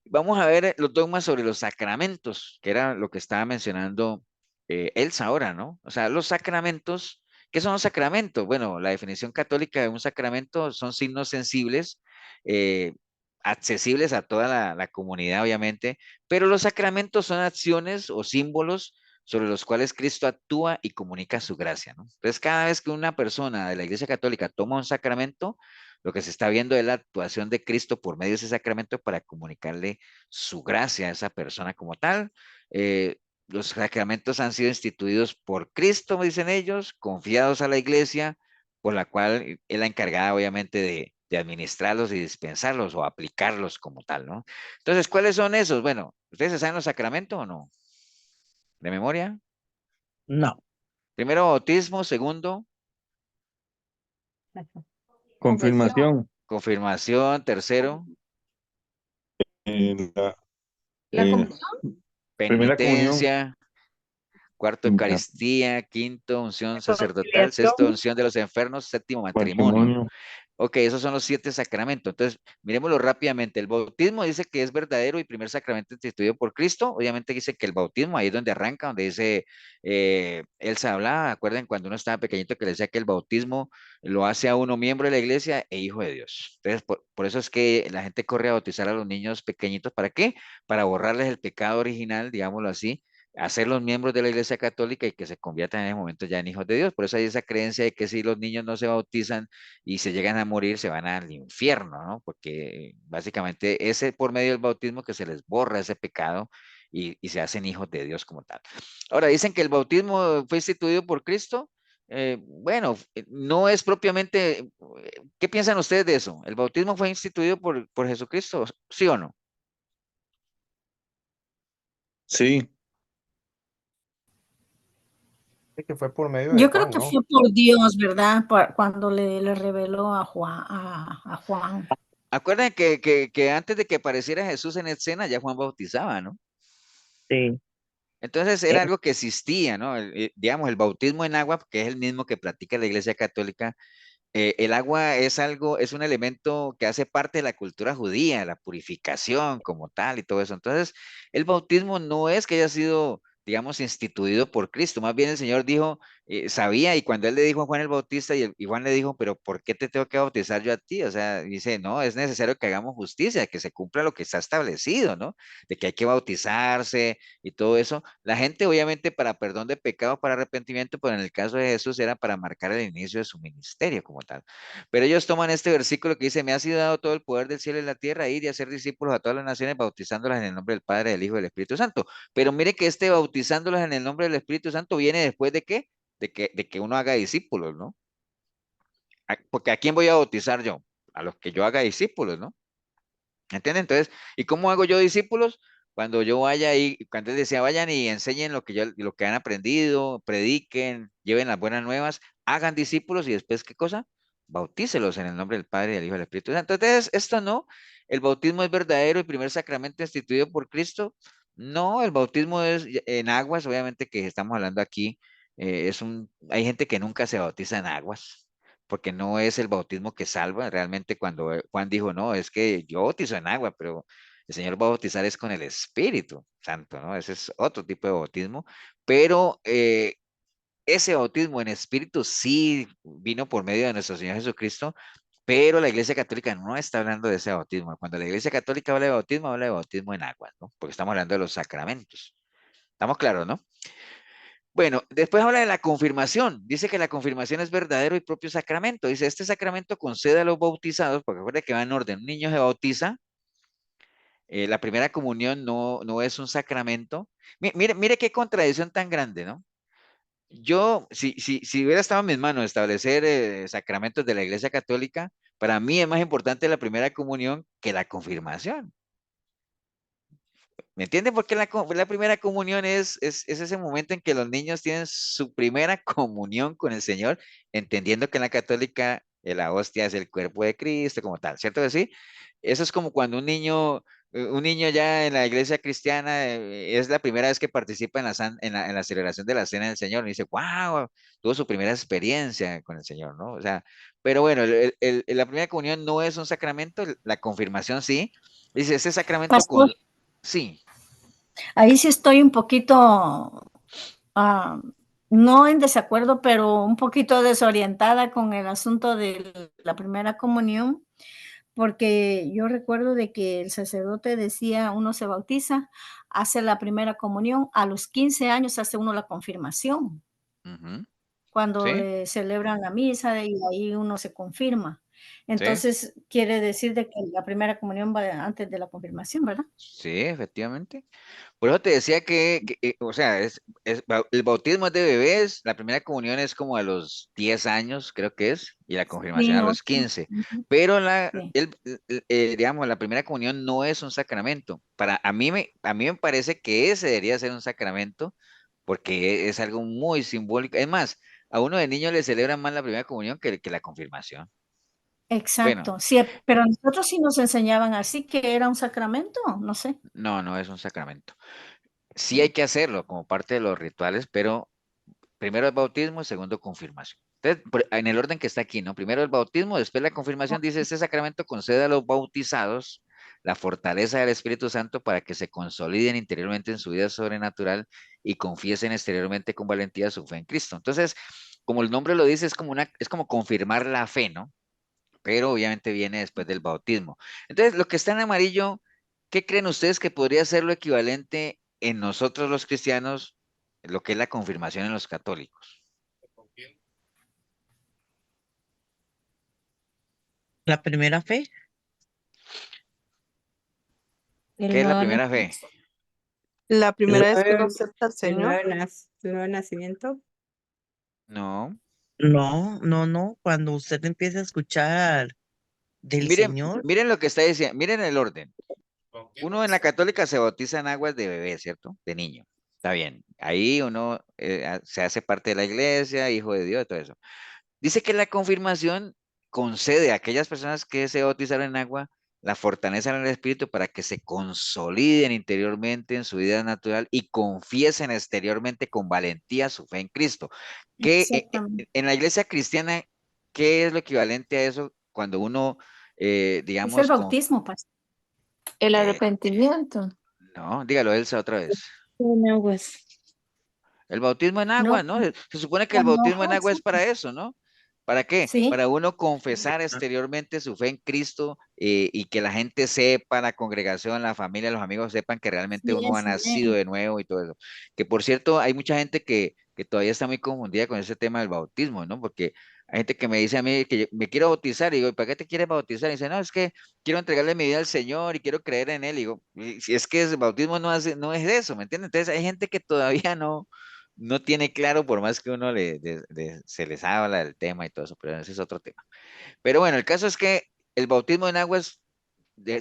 Vamos a ver los dogmas sobre los sacramentos, que era lo que estaba mencionando Elsa ahora, ¿no? O sea, los sacramentos, ¿qué son los sacramentos? Bueno, la definición católica de un sacramento son signos sensibles, eh, accesibles a toda la comunidad, obviamente, pero los sacramentos son acciones o símbolos sobre los cuales Cristo actúa y comunica su gracia, ¿no? Entonces, cada vez que una persona de la Iglesia Católica toma un sacramento, lo que se está viendo es la actuación de Cristo por medio de ese sacramento para comunicarle su gracia a esa persona como tal. Eh, los sacramentos han sido instituidos por Cristo, me dicen ellos, confiados a la iglesia, por la cual es la encargada, obviamente, de administrarlos y dispensarlos o aplicarlos como tal, ¿no? Entonces, ¿cuáles son esos? Bueno, ¿ustedes se saben los sacramentos o no? ¿De memoria? No. Primero, bautismo. Segundo, Confirmación. confirmación. Tercero, La La eh, comunión. primera comunión. penitencia. Cuarto, Quinta, Eucaristía. Quinto, unción sacerdotal. Reconciliación. Sexto, unción de los enfermos. Séptimo, matrimonio. matrimonio. Ok, esos son los 7 sacramentos. Entonces, miremoslo rápidamente. El bautismo dice que es verdadero y primer sacramento instituido por Cristo. Obviamente dice que el bautismo, ahí es donde arranca, donde dice, Elsa hablaba, acuerden cuando uno estaba pequeñito que le decía que el bautismo lo hace a uno miembro de la iglesia e hijo de Dios. Entonces, por eso es que la gente corre a bautizar a los niños pequeñitos. ¿Para qué? Para borrarles el pecado original, digámoslo así, hacerlos miembros de la Iglesia Católica y que se conviertan en ese momento ya en hijos de Dios. Por eso hay esa creencia de que si los niños no se bautizan y se llegan a morir, se van al infierno, ¿no? Porque básicamente es por medio del bautismo que se les borra ese pecado y se hacen hijos de Dios como tal. Ahora, dicen que el bautismo fue instituido por Cristo. Bueno, no es propiamente, ¿qué piensan ustedes de eso? ¿El bautismo fue instituido por Jesucristo? ¿Sí o no? Sí, Que fue por medio de Yo creo Juan, que ¿no? fue por Dios, ¿verdad? Cuando le reveló a Juan, a Juan. Acuerden que antes de que apareciera Jesús en escena, ya Juan bautizaba, ¿no? Sí. Entonces Eh, era algo que existía, ¿no? Digamos, el bautismo en agua, que es el mismo que practica la Iglesia Católica, el agua es algo, es un elemento que hace parte de la cultura judía, la purificación como tal y todo eso. Entonces, el bautismo no es que haya sido, digamos, instituido por Cristo. Más bien el Señor dijo, sabía, y cuando él le dijo a Juan el Bautista, y Juan le dijo, pero ¿por qué te tengo que bautizar yo a ti? O sea, dice, no, es necesario que hagamos justicia, que se cumpla lo que está establecido, ¿no? De que hay que bautizarse y todo eso. La gente, obviamente, para perdón de pecados, para arrepentimiento, pero en el caso de Jesús era para marcar el inicio de su ministerio como tal. Pero ellos toman este versículo que dice, me ha sido dado todo el poder del cielo y la tierra, ir y hacer discípulos a todas las naciones, bautizándolas en el nombre del Padre, del Hijo y del Espíritu Santo. Pero mire que este bautizándolas en el nombre del Espíritu Santo viene después de qué? De que uno haga discípulos, ¿no? Porque ¿a quién voy a bautizar yo? A los que yo haga discípulos, ¿no? ¿Entienden? Entonces, ¿y cómo hago yo discípulos? Cuando yo vaya ahí, cuando él decía, vayan y enseñen lo que han aprendido, prediquen, lleven las buenas nuevas, hagan discípulos y después, ¿qué cosa? Bautícelos en el nombre del Padre, del Hijo y del Espíritu Santo. Entonces, esto no, el bautismo es verdadero, el primer sacramento instituido por Cristo. No, el bautismo es en aguas, obviamente que estamos hablando aquí, hay gente que nunca se bautiza en aguas porque no es el bautismo que salva. Realmente cuando Juan dijo, no, es que yo bautizo en agua, pero el Señor va a bautizar es con el Espíritu Santo, ¿no? Ese es otro tipo de bautismo, pero ese bautismo en Espíritu sí vino por medio de nuestro Señor Jesucristo, pero la Iglesia Católica no está hablando de ese bautismo. Cuando la Iglesia Católica habla de bautismo en agua, ¿no? Porque estamos hablando de los sacramentos. ¿Estamos claros, no? Bueno, después habla de la confirmación. Dice que la confirmación es verdadero y propio sacramento. Dice, este sacramento concede a los bautizados, porque recuerda que va en orden. Un niño se bautiza, la primera comunión no es un sacramento. Mire qué contradicción tan grande, ¿no? Yo, si hubiera estado en mis manos establecer sacramentos de la Iglesia Católica, para mí es más importante la primera comunión que la confirmación. ¿Me entienden? Porque la primera comunión es ese momento en que los niños tienen su primera comunión con el Señor, entendiendo que en la católica la hostia es el cuerpo de Cristo como tal, ¿cierto que sí? Eso es como cuando un niño ya en la iglesia cristiana es la primera vez que participa en la celebración de la cena del Señor y dice, wow, tuvo su primera experiencia con el Señor, ¿no? O sea, pero bueno, la primera comunión no es un sacramento, la confirmación sí. Dice, ese sacramento Pastor, sí. ahí sí estoy un poquito, no en desacuerdo, pero un poquito desorientada con el asunto de la primera comunión, porque yo recuerdo de que el sacerdote decía, uno se bautiza, hace la primera comunión, a los 15 años hace uno la confirmación, Ujú. cuando ¿Sí? le celebran la misa y ahí uno se confirma. Entonces, quiere decir de que la primera comunión va antes de la confirmación, ¿verdad? Sí, efectivamente. Por eso te decía o sea, el bautismo es de bebés, la primera comunión es como a los 10 años, creo que es, y la confirmación Sí, a los 8. 15. Ujú, Pero sí, digamos, la primera comunión no es un sacramento. A mí me parece que ese debería ser un sacramento, porque es algo muy simbólico. Es más, a uno de niño le celebran más la primera comunión que la confirmación. Bueno, exacto. Sí, pero a nosotros sí nos enseñaban así, que era un sacramento, no sé. no, no es un sacramento. Sí hay que hacerlo como parte de los rituales, pero primero el bautismo, segundo confirmación. Entonces, en el orden que está aquí, ¿no? Primero el bautismo, después la confirmación, dice, este sacramento concede a los bautizados la fortaleza del Espíritu Santo para que se consoliden interiormente en su vida sobrenatural y confiesen exteriormente con valentía su fe en Cristo. Entonces, como el nombre lo dice, es como confirmar la fe, ¿no? Pero obviamente viene después del bautismo. Entonces, lo que está en amarillo, ¿qué creen ustedes que podría ser lo equivalente en nosotros los cristianos, lo que es la confirmación en los católicos? La primera fe. ¿Qué El es la nuevo, primera fe? La L- primera vez que uno acepta al el Señor. nuevo nacimiento. No. No, no, no. Cuando usted empieza a escuchar del Miren, Señor, miren lo que está diciendo, miren el orden. Uno en la católica se bautiza en aguas de bebé, ¿cierto? De niño. Está bien. Ahí uno se hace parte de la iglesia, hijo de Dios, todo eso. Dice que la confirmación concede a aquellas personas que se bautizaron en agua la fortaleza en el espíritu para que se consoliden interiormente en su vida natural y confiesen exteriormente con valentía su fe en Cristo. Exactamente. En la iglesia cristiana, ¿qué es lo equivalente a eso cuando uno, Es el digamos, bautismo, pastor. El eh, arrepentimiento. no, dígalo Elsa otra vez. En aguas. El bautismo en agua, No, ¿no? Se supone que el no, bautismo en agua es para eso, ¿no? ¿Para qué? sí, Para uno confesar exteriormente su fe en Cristo y que la gente sepa, la congregación, la familia, los amigos sepan que realmente sí uno ha es, nacido amén. de nuevo y todo eso. Que por cierto, hay mucha gente que todavía está muy confundida con ese tema del bautismo, ¿no? Porque hay gente que me dice a mí que me quiero bautizar y digo, ¿para qué te quieres bautizar? Y dice, no, es que quiero entregarle mi vida al Señor y quiero creer en Él. Y digo, si es que el bautismo no es eso, ¿me entiendes? Entonces hay gente que todavía no tiene claro, por más que uno se les habla del tema y todo eso, pero ese es otro tema. Pero bueno, el caso es que el bautismo en aguas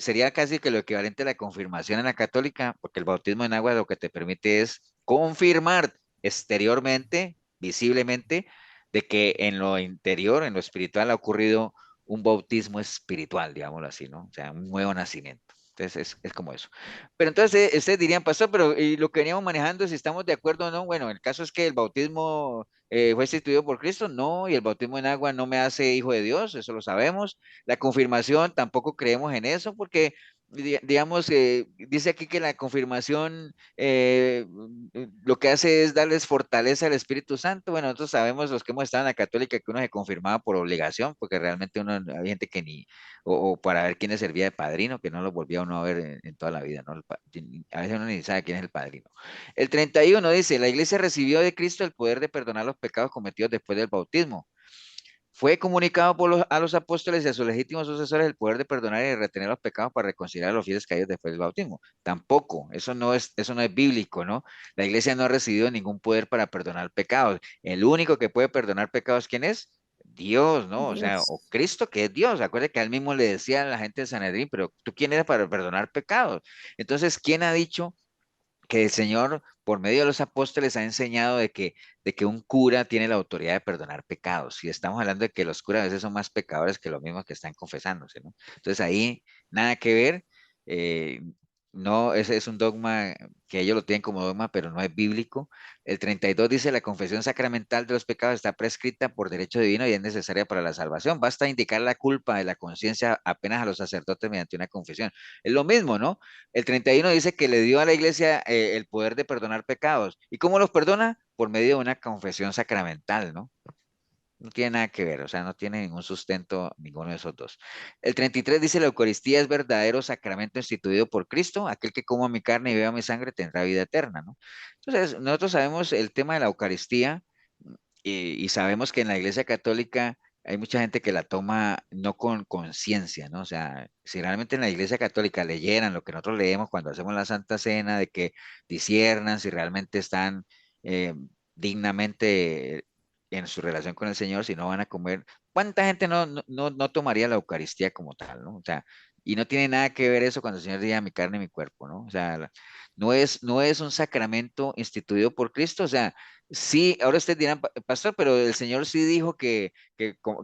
sería casi que lo equivalente a la confirmación en la católica, porque el bautismo en agua lo que te permite es confirmar exteriormente, visiblemente, de que en lo interior, en lo espiritual, ha ocurrido un bautismo espiritual, digámoslo así, ¿no? O sea, un nuevo nacimiento. Entonces es como eso. Pero entonces ustedes dirían, pastor, pero ¿y lo que veníamos manejando, si estamos de acuerdo o no? Bueno, el caso es que el bautismo fue instituido por Cristo, no, y el bautismo en agua no me hace hijo de Dios, eso lo sabemos. La confirmación, tampoco creemos en eso, porque digamos, dice aquí que la confirmación lo que hace es darles fortaleza al Espíritu Santo. Bueno, nosotros sabemos los que hemos estado en la católica que uno se confirmaba por obligación, porque realmente uno, hay gente que ni, o para ver quién le servía de padrino, que no lo volvía uno a ver en toda la vida, ¿no? A veces uno ni sabe quién es el padrino. El 31 dice, la iglesia recibió de Cristo el poder de perdonar los pecados cometidos después del bautismo. Fue comunicado a los apóstoles y a sus legítimos sucesores el poder de perdonar y de retener los pecados para reconciliar a los fieles caídos después del bautismo. Tampoco, eso no es bíblico, ¿no? La iglesia no ha recibido ningún poder para perdonar pecados. El único que puede perdonar pecados, ¿quién es? Dios, ¿no? O sea, o Dios. Cristo, que es Dios. Acuérdate que él mismo le decía a la gente de Sanedrín, pero ¿tú quién eres para perdonar pecados? Entonces, ¿quién ha dicho que el Señor, por medio de los apóstoles, ha enseñado de que un cura tiene la autoridad de perdonar pecados? Y estamos hablando de que los curas a veces son más pecadores que los mismos que están confesándose, ¿no? Entonces ahí nada que ver. eh, no, ese es un dogma que ellos lo tienen como dogma, pero no es bíblico. El 32 dice, la confesión sacramental de los pecados está prescrita por derecho divino y es necesaria para la salvación. Basta indicar la culpa de la conciencia apenas a los sacerdotes mediante una confesión. Es lo mismo, ¿no? El 31 dice que le dio a la iglesia el poder de perdonar pecados. ¿Y cómo los perdona? Por medio de una confesión sacramental, ¿no? No tiene nada que ver, o sea, no tiene ningún sustento ninguno de esos dos. El 33 dice, la Eucaristía es verdadero sacramento instituido por Cristo. Aquel que coma mi carne y beba mi sangre tendrá vida eterna, ¿no? Entonces, nosotros sabemos el tema de la Eucaristía y sabemos que en la Iglesia Católica hay mucha gente que la toma no con conciencia, ¿no? O sea, si realmente en la Iglesia Católica leyeran lo que nosotros leemos cuando hacemos la Santa Cena, de que disciernan si realmente están eh, dignamente en su relación con el Señor, si no van a comer, ¿cuánta gente no tomaría la Eucaristía como tal, ¿no? O sea, y no tiene nada que ver eso cuando el Señor diga mi carne y mi cuerpo, ¿no? O sea, no es un sacramento instituido por Cristo, o sea, sí, ahora ustedes dirán, pastor, pero el Señor sí dijo que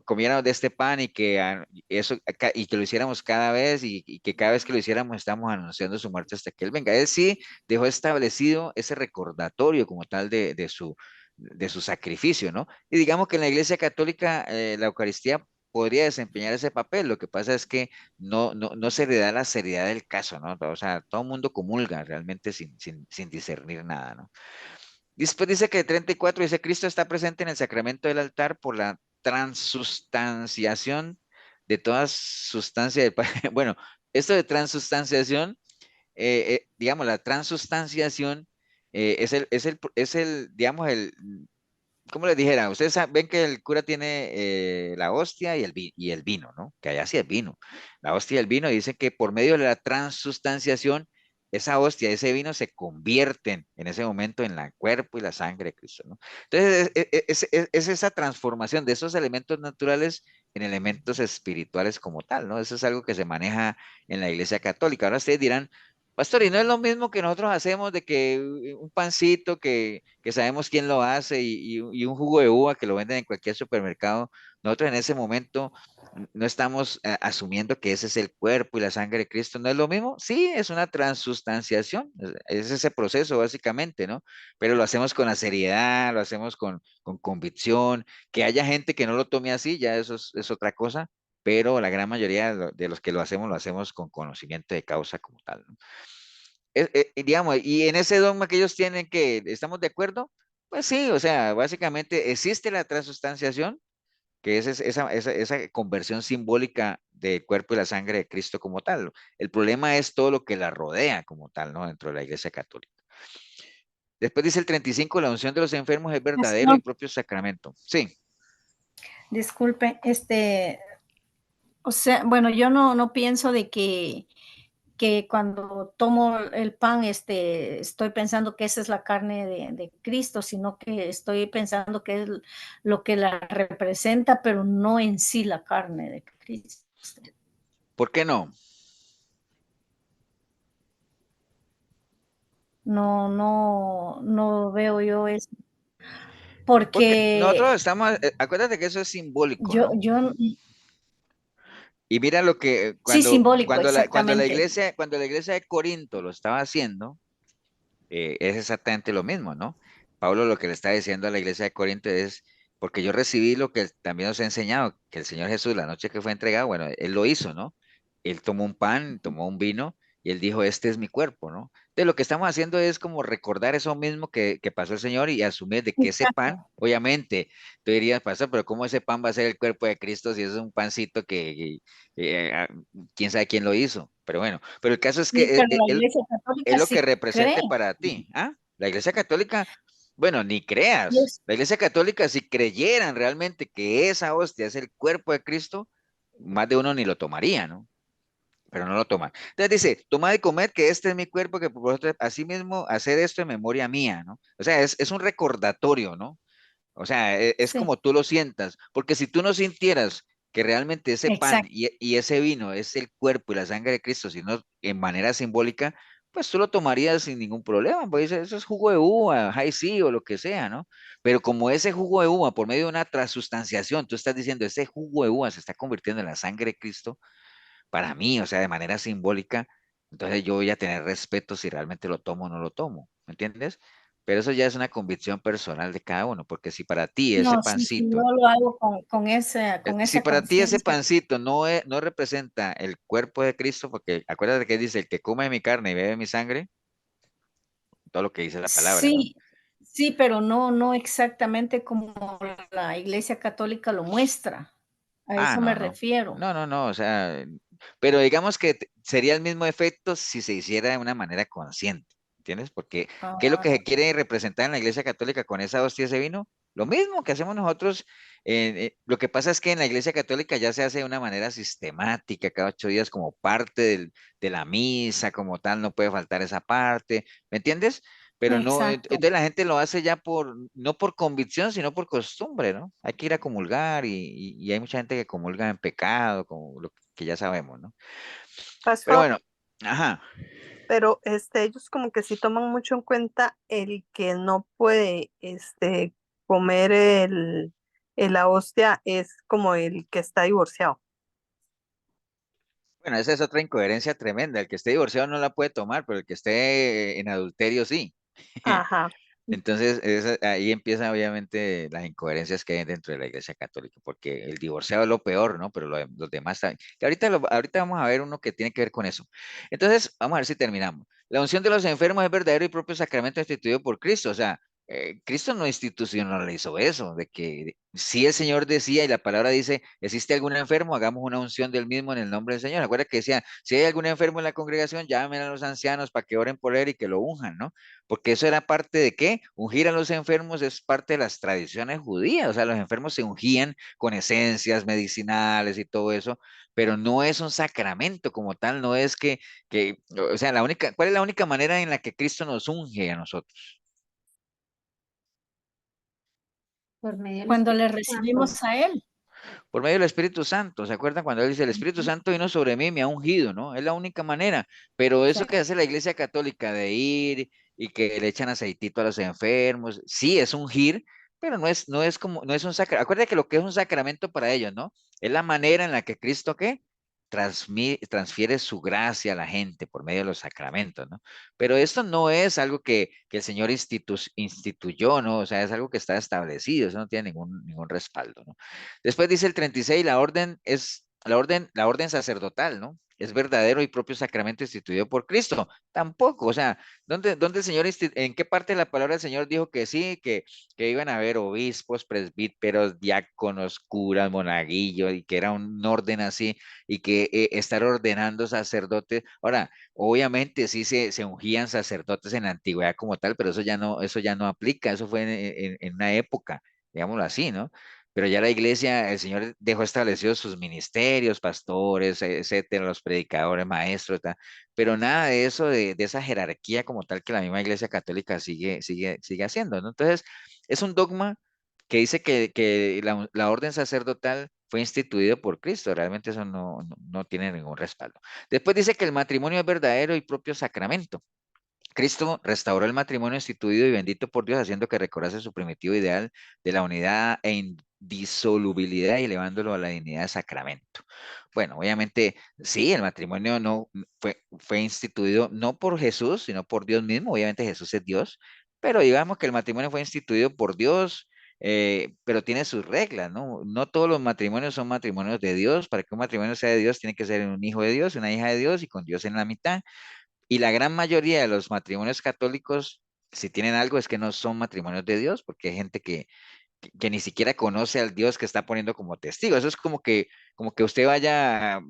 comiéramos de este pan y que eso y que lo hiciéramos cada vez y que cada vez que lo hiciéramos estamos anunciando su muerte hasta que Él venga. Él sí dejó establecido ese recordatorio como tal de su sacrificio, ¿no? Y digamos que en la Iglesia Católica la Eucaristía podría desempeñar ese papel. Lo que pasa es que no se le da la seriedad del caso, ¿no? O sea, todo el mundo comulga realmente sin discernir nada, ¿no? Después dice que el 34 dice, Cristo está presente en el sacramento del altar por la transustanciación de toda sustancia del Padre. Bueno, esto de transustanciación, digamos, la transustanciación digamos, ¿cómo les dijera? Ustedes ven que el cura tiene la hostia y el vino, ¿no? Que allá sí es vino. La hostia y el vino dice que por medio de la transustanciación, esa hostia, ese vino se convierten en ese momento en la cuerpo y la sangre de Cristo, ¿no? Entonces, es esa transformación de esos elementos naturales en elementos espirituales como tal, ¿no? Eso es algo que se maneja en la Iglesia Católica. Ahora ustedes dirán, pastor, y no es lo mismo que nosotros hacemos de que un pancito que sabemos quién lo hace y un jugo de uva que lo venden en cualquier supermercado. Nosotros en ese momento no estamos asumiendo que ese es el cuerpo y la sangre de Cristo. ¿No es lo mismo? Sí, es una transustanciación. Es ese proceso básicamente, ¿no? Pero lo hacemos con la seriedad, lo hacemos con convicción. Que haya gente que no lo tome así, ya eso es otra cosa. Pero la gran mayoría de los que lo hacemos con conocimiento de causa como tal, ¿no? Digamos, y en ese dogma que ellos tienen que, ¿estamos de acuerdo? Pues sí, o sea, básicamente existe la transustanciación, que es esa conversión simbólica del cuerpo y la sangre de Cristo como tal. El problema es todo lo que la rodea como tal, ¿no? Dentro de la Iglesia Católica. Después dice el 35, la unción de los enfermos es verdadero y Pastor, propio sacramento. Sí. disculpe, o sea, bueno, yo no pienso de que cuando tomo el pan, estoy pensando que esa es la carne de Cristo, sino que estoy pensando que es lo que la representa, pero no en sí la carne de Cristo. ¿Por qué no? No veo yo eso, Porque nosotros porque estamos, acuérdate que eso es simbólico, yo, ¿no? yo, Y mira lo que sí, cuando, simbólico, cuando la, exactamente. cuando la iglesia de Corinto lo estaba haciendo, es exactamente lo mismo, ¿no? Pablo lo que le está diciendo a la iglesia de Corinto es, porque yo recibí lo que también os he enseñado, que el Señor Jesús, la noche que fue entregado, bueno, Él lo hizo, ¿no? Él tomó un pan, tomó un vino y Él dijo, este es mi cuerpo, ¿no? Entonces lo que estamos haciendo es como recordar eso mismo que pasó el Señor y asumir de que ese pan, obviamente, tú dirías, pastor, pero ¿cómo ese pan va a ser el cuerpo de Cristo si es un pancito que quién sabe quién lo hizo? Pero bueno, pero el caso es Sí, que pero la Él Iglesia es Católica lo que sí cree. represente para ti. ¿Ah? La Iglesia Católica, bueno, ni creas. Yes. La Iglesia Católica, si creyeran realmente que esa hostia es el cuerpo de Cristo, más de uno ni lo tomaría, ¿no? Pero no lo toman. Entonces dice, toma de comer que este es mi cuerpo, que por vosotros, así mismo hacer esto en memoria mía, ¿no? O sea, es un recordatorio, ¿no? O sea, es Sí, como tú lo sientas, porque si tú no sintieras que realmente ese pan exacto. y ese vino es el cuerpo y la sangre de Cristo, sino en manera simbólica, pues tú lo tomarías sin ningún problema, pues eso es jugo de uva, high C o lo que sea, ¿no? Pero como ese jugo de uva, por medio de una transustanciación, tú estás diciendo, ese jugo de uva se está convirtiendo en la sangre de Cristo, para mí, o sea, de manera simbólica, entonces yo voy a tener respeto si realmente lo tomo o no lo tomo, ¿me entiendes? Pero eso ya es una convicción personal de cada uno, porque si para ti ese No, sí, sí, yo pancito, lo hago con si esa para ti ese conciencia. pancito no representa el cuerpo de Cristo, porque acuérdate que dice, el que come mi carne y bebe mi sangre, todo lo que dice la palabra, ¿no? Sí, sí, pero no exactamente como la Iglesia Católica lo muestra. A Ah, eso me no, no. refiero. No, no, no, o sea, pero digamos que sería el mismo efecto si se hiciera de una manera consciente, ¿entiendes? Porque, ¿qué es lo que Ah, se quiere representar en la Iglesia Católica con esa hostia y ese vino? Lo mismo que hacemos nosotros, lo que pasa es que en la Iglesia Católica ya se hace de una manera sistemática, cada 8 días como parte de la misa, como tal, no puede faltar esa parte, ¿me entiendes? Pero no, Exacto. entonces la gente lo hace ya no por convicción, sino por costumbre, ¿no? Hay que ir a comulgar y hay mucha gente que comulga en pecado, como lo que ya sabemos, ¿no? Pero Pastor, bueno, ajá. pero ellos como que sí toman mucho en cuenta el que no puede comer la hostia es como el que está divorciado. Bueno, esa es otra incoherencia tremenda. El que esté divorciado no la puede tomar, pero el que esté en adulterio sí. Ajá. Entonces, ahí empiezan obviamente las incoherencias que hay dentro de la Iglesia Católica, porque el divorciado es lo peor, ¿no? Pero los demás también. Que ahorita vamos a ver uno que tiene que ver con eso. Entonces, vamos a ver si terminamos. La unción de los enfermos es verdadero y propio sacramento instituido por Cristo. O sea, Cristo no institucionalizó eso, de que si el Señor decía y la palabra dice, ¿existe algún enfermo? Hagamos una unción del mismo en el nombre del Señor. Acuerda que decía, si hay algún enfermo en la congregación, llamen a los ancianos para que oren por él y que lo unjan, ¿no? Porque eso era parte de qué? Ungir a los enfermos es parte de las tradiciones judías, o sea, los enfermos se ungían con esencias medicinales y todo eso, pero no es un sacramento como tal, no es o sea, ¿cuál es la única manera en la que Cristo nos unge a nosotros? Por medio del Cuando le Espíritu Santo. recibimos a Él. Por medio del Espíritu Santo. ¿Se acuerdan cuando él dice, el Espíritu Ujú. Santo vino sobre mí y me ha ungido, ¿no? Es la única manera. Pero eso que Exacto. hace la Iglesia Católica de ir y que le echan aceitito a los enfermos, sí es ungir, pero no es un sacramento. Acuérdense que lo que es un sacramento para ellos, ¿no? Es la manera en la que Cristo, ¿qué? Transfiere su gracia a la gente por medio de los sacramentos, ¿no? Pero esto no es algo que el Señor instituyó, ¿no? O sea, es algo que está establecido, eso no tiene ningún respaldo, ¿no? Después dice el 36, la orden sacerdotal, ¿no? Es verdadero y propio sacramento instituido por Cristo. Tampoco, o sea, ¿dónde el Señor, en qué parte de la palabra del Señor dijo que sí, que iban a haber obispos, presbíteros, diáconos, curas, monaguillos, y que era un orden así, y que estar ordenando sacerdotes? Ahora, obviamente sí se ungían sacerdotes en la antigüedad como tal, pero eso ya no aplica, eso fue en una época, digámoslo así, ¿no? Pero ya la iglesia, el Señor dejó establecidos sus ministerios, pastores, etcétera, los predicadores, maestros, pero nada de eso, de esa jerarquía como tal que la misma iglesia católica sigue haciendo, ¿no? Entonces, es un dogma que dice que la orden sacerdotal fue instituido por Cristo, realmente eso no tiene ningún respaldo. Después dice que el matrimonio es verdadero y propio sacramento. Cristo restauró el matrimonio instituido y bendito por Dios, haciendo que recobrase su primitivo ideal de la unidad e indisolubilidad y elevándolo a la dignidad de sacramento. Bueno, obviamente, sí, el matrimonio no fue instituido no por Jesús, sino por Dios mismo. Obviamente Jesús es Dios, pero digamos que el matrimonio fue instituido por Dios, pero tiene sus reglas, ¿no? No todos los matrimonios son matrimonios de Dios. Para que un matrimonio sea de Dios, tiene que ser un hijo de Dios, una hija de Dios y con Dios en la mitad. Y la gran mayoría de los matrimonios católicos, si tienen algo, es que no son matrimonios de Dios, porque hay gente que ni siquiera conoce al Dios que está poniendo como testigo. Eso es como que usted vaya a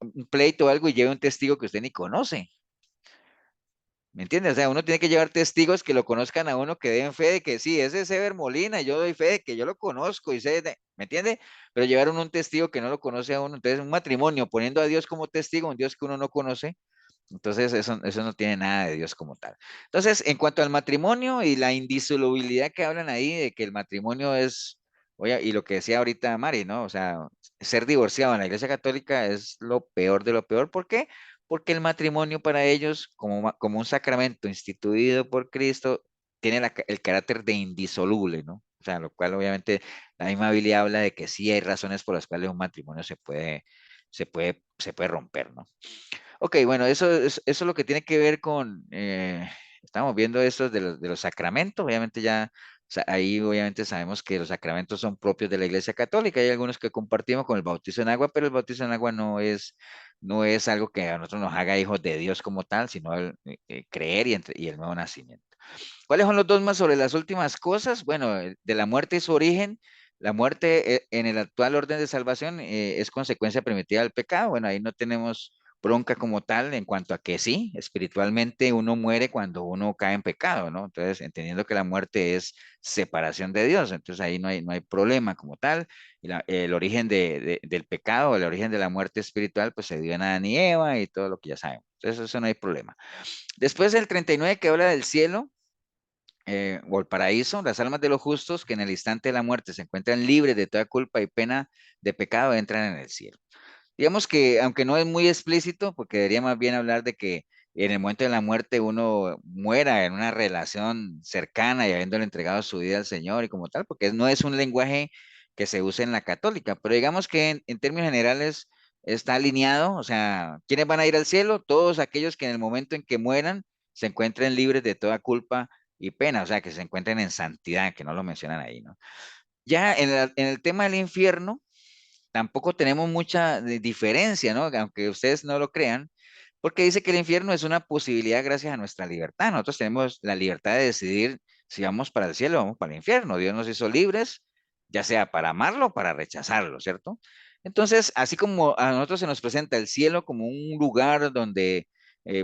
un pleito o algo y lleve un testigo que usted ni conoce. ¿Me entiende? O sea, uno tiene que llevar testigos que lo conozcan a uno, que den fe de que sí, ese es Ever Molina, y yo doy fe de que yo lo conozco y ¿me entiende? Pero llevaron un testigo que no lo conoce a uno. Entonces, un matrimonio poniendo a Dios como testigo, un Dios que uno no conoce, entonces, eso no tiene nada de Dios como tal. Entonces, en cuanto al matrimonio y la indisolubilidad que hablan ahí, de que el matrimonio es, oye, y lo que decía ahorita Mari, ¿no? O sea, ser divorciado en la Iglesia Católica es lo peor de lo peor. ¿Por qué? Porque el matrimonio para ellos, como un sacramento instituido por Cristo, tiene el carácter de indisoluble, ¿no? O sea, lo cual obviamente la misma Biblia habla de que sí hay razones por las cuales un matrimonio se puede romper, ¿no? Ok, bueno, eso es lo que tiene que ver con, estamos viendo esto de los sacramentos, obviamente ya, o sea, ahí obviamente sabemos que los sacramentos son propios de la Iglesia Católica, hay algunos que compartimos con el bautizo en agua, pero el bautizo en agua no es algo que a nosotros nos haga hijos de Dios como tal, sino creer y el nuevo nacimiento. ¿Cuáles son los dogmas sobre las últimas cosas? Bueno, de la muerte y su origen. La muerte en el actual orden de salvación es consecuencia primitiva del pecado. Bueno, ahí no tenemos bronca como tal en cuanto a que sí, espiritualmente uno muere cuando uno cae en pecado, ¿no? Entonces, entendiendo que la muerte es separación de Dios, entonces ahí no hay problema como tal. Y el origen del pecado, el origen de la muerte espiritual, pues se dio en Adán y Eva y todo lo que ya sabemos. Entonces, eso no hay problema. Después del 39 que habla del cielo, o el paraíso, las almas de los justos que en el instante de la muerte se encuentran libres de toda culpa y pena de pecado entran en el cielo. Digamos que, aunque no es muy explícito, porque debería más bien hablar de que en el momento de la muerte uno muera en una relación cercana y habiéndole entregado su vida al Señor y como tal, porque no es un lenguaje que se usa en la católica, pero digamos que en términos generales está alineado, o sea, ¿quiénes van a ir al cielo? Todos aquellos que en el momento en que mueran se encuentren libres de toda culpa y pena, o sea, que se encuentren en santidad, que no lo mencionan ahí, ¿no? Ya en el tema del infierno, tampoco tenemos mucha diferencia, ¿no? Aunque ustedes no lo crean, porque dice que el infierno es una posibilidad gracias a nuestra libertad. Nosotros tenemos la libertad de decidir si vamos para el cielo o vamos para el infierno. Dios nos hizo libres, ya sea para amarlo o para rechazarlo, ¿cierto? Entonces, así como a nosotros se nos presenta el cielo como un lugar donde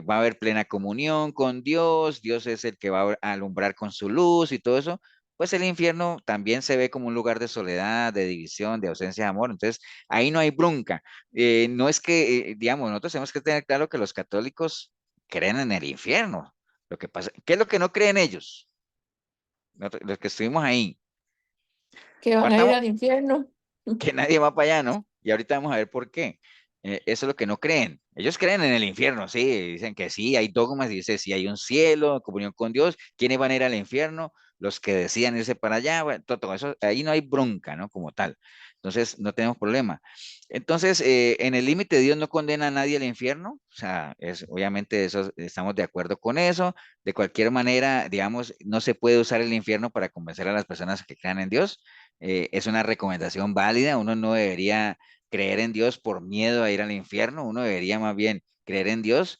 va a haber plena comunión con Dios, Dios es el que va a alumbrar con su luz y todo eso, pues el infierno también se ve como un lugar de soledad, de división, de ausencia de amor. Entonces, ahí no hay bronca. No es que, digamos, nosotros tenemos que tener claro que los católicos creen en el infierno. Lo que pasa, ¿qué es lo que no creen ellos? Los que estuvimos ahí. Que van a ir Partamos al infierno. que nadie va para allá, ¿no? Y ahorita vamos a ver por qué. Eso es lo que no creen. Ellos creen en el infierno, sí, dicen que sí, hay dogmas, dice sí hay un cielo, comunión con Dios. ¿Quiénes van a ir al infierno? Los que decían irse para allá, bueno, todo eso, ahí no hay bronca, ¿no? Como tal. Entonces, no tenemos problema. Entonces, en el límite, Dios no condena a nadie al infierno, o sea, obviamente eso, estamos de acuerdo con eso. De cualquier manera, digamos, no se puede usar el infierno para convencer a las personas que crean en Dios. Es una recomendación válida, uno no debería creer en Dios por miedo a ir al infierno, uno debería más bien creer en Dios